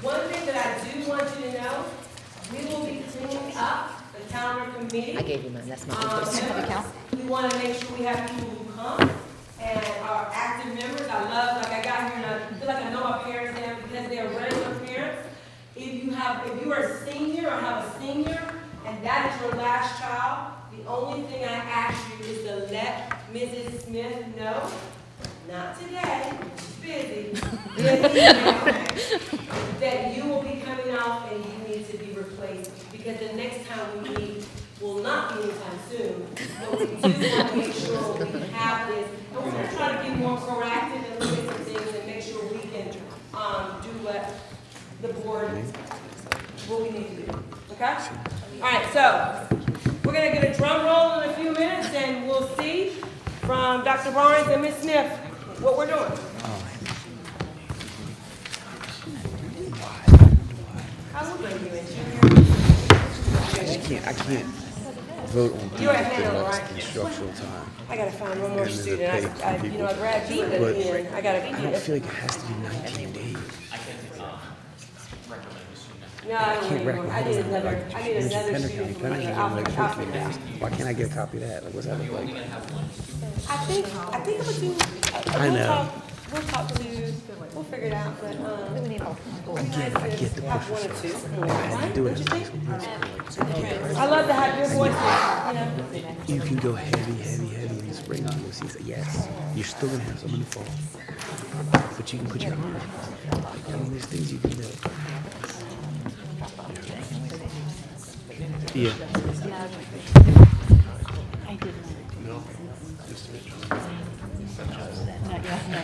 One thing that I do want you to know, we will be cleaning up the calendar committee. I gave you mine, that's my We want to make sure we have people who come and are active members. I love, like I got here and I feel like I know my parents now because they are regular parents. If you are a senior or have a senior and that is your last child, the only thing I ask you is to let Mrs. Smith know, not today, she's busy, that you will be coming off and you need to be replaced because the next time we meet will not be anytime soon. But we do want to make sure we have this. And we're going to try to be more proactive and look at some things and make sure we can do what the board, what we need to do. Okay? All right, so we're going to get a drum roll in a few minutes and we'll see from Dr. Barnes and Ms. Smith what we're doing. How old are you in junior? I can't vote on You're at things Hanover, unless right? instructional time. I gotta find one more And there's a student. pay for people. I grabbed you, But I gotta. I don't feel like it has to be 19 days. No, I don't Can't anymore. I need another student from County, I'll like figure it out. why can't I get a copy of that? Like, what's that look like? I think I'm gonna do. I know. We'll talk to, we'll figure it out, but, I get the have push one or for two. stuff. I had to do it in high school. I love to have your voices, you know. You can go heavy in the spring and you'll see, yes, you're still gonna have some in the fall. But you can put your arm. I mean, there's things you can do. Yeah. I did not. No. Just to make sure. Not yet, no.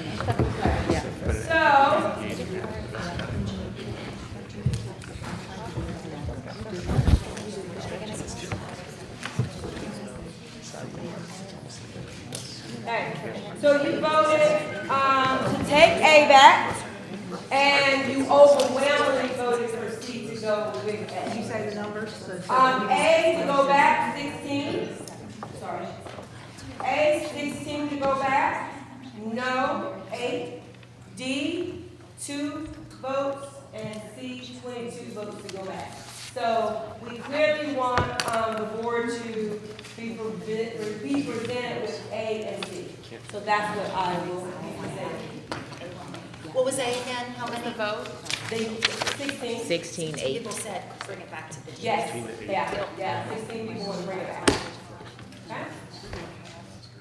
Yeah. So. A back, and you overwhelmingly voted for C to go with Can you A. say the numbers? A to go back, 16. Sorry. A, 16 to go back. No, 8. D, 2 votes, and C, 22 votes to go back. So we clearly want the board to be presented with A and C. So that's what I will be presenting. What was A again? How many votes? They, 16. 16, 8. People said, bring it back to the. Yes, yeah, 16 people want to bring it back. Okay?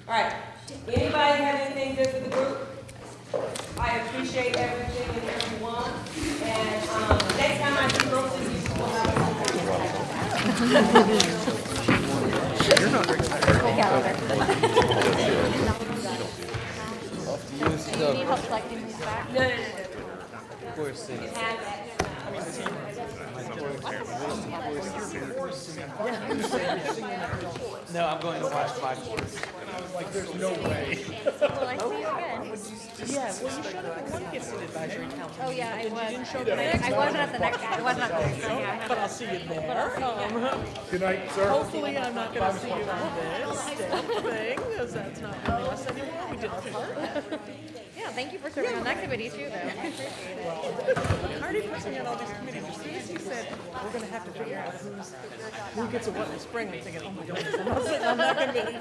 All right, anybody have anything good for the group? I appreciate everything and everyone, and next time I see most of you, will have Do you need help collecting these back? No. Of course. No, I'm going to watch my course. And I was like, there's no way. Will I see you again? Yeah, well, you showed up at the advisory council. Oh, yeah, I And was. you didn't show up the next I one. wasn't at the next, I wasn't at the next one, yeah. But I'll see you there. Good night, sir. Hopefully, I'm not gonna see you on this step thing, because that's not really us anymore. We did our part. Yeah, thank you for serving on that committee too, though. I appreciate it. Hardy puts me on all these committees. As soon as he said, we're gonna have to figure out who gets a what in the spring, I'm thinking, oh my goodness, I'm not sitting on that committee.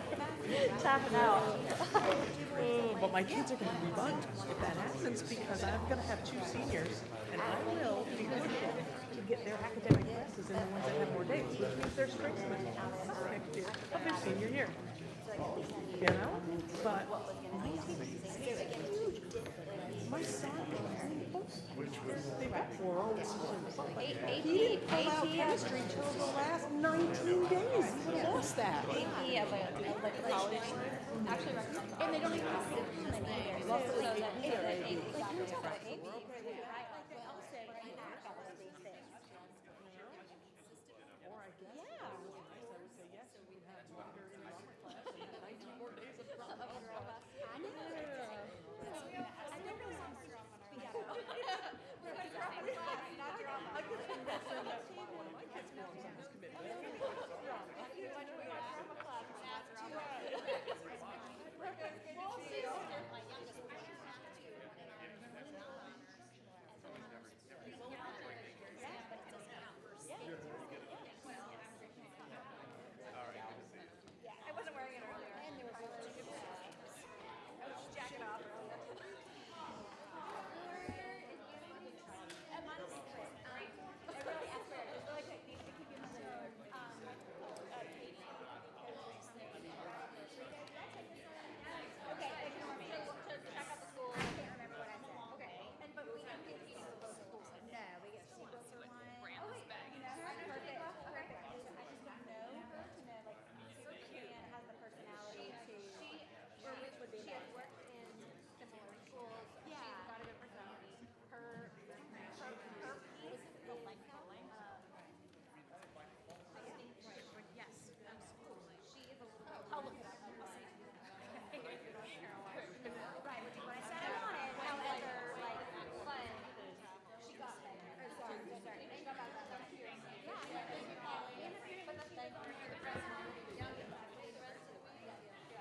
Tap it out. But my kids are gonna be bugged if that happens, because I'm gonna have 2 seniors, and I will be pushing to get their academic classes in the ones that have more days, which means their spring semester next year of their senior year. You know, but my son, they've got 4 olds. He didn't pull out chemistry till the last 19 days. He would have lost that. AP of a college, actually, and they don't even sit in there. So that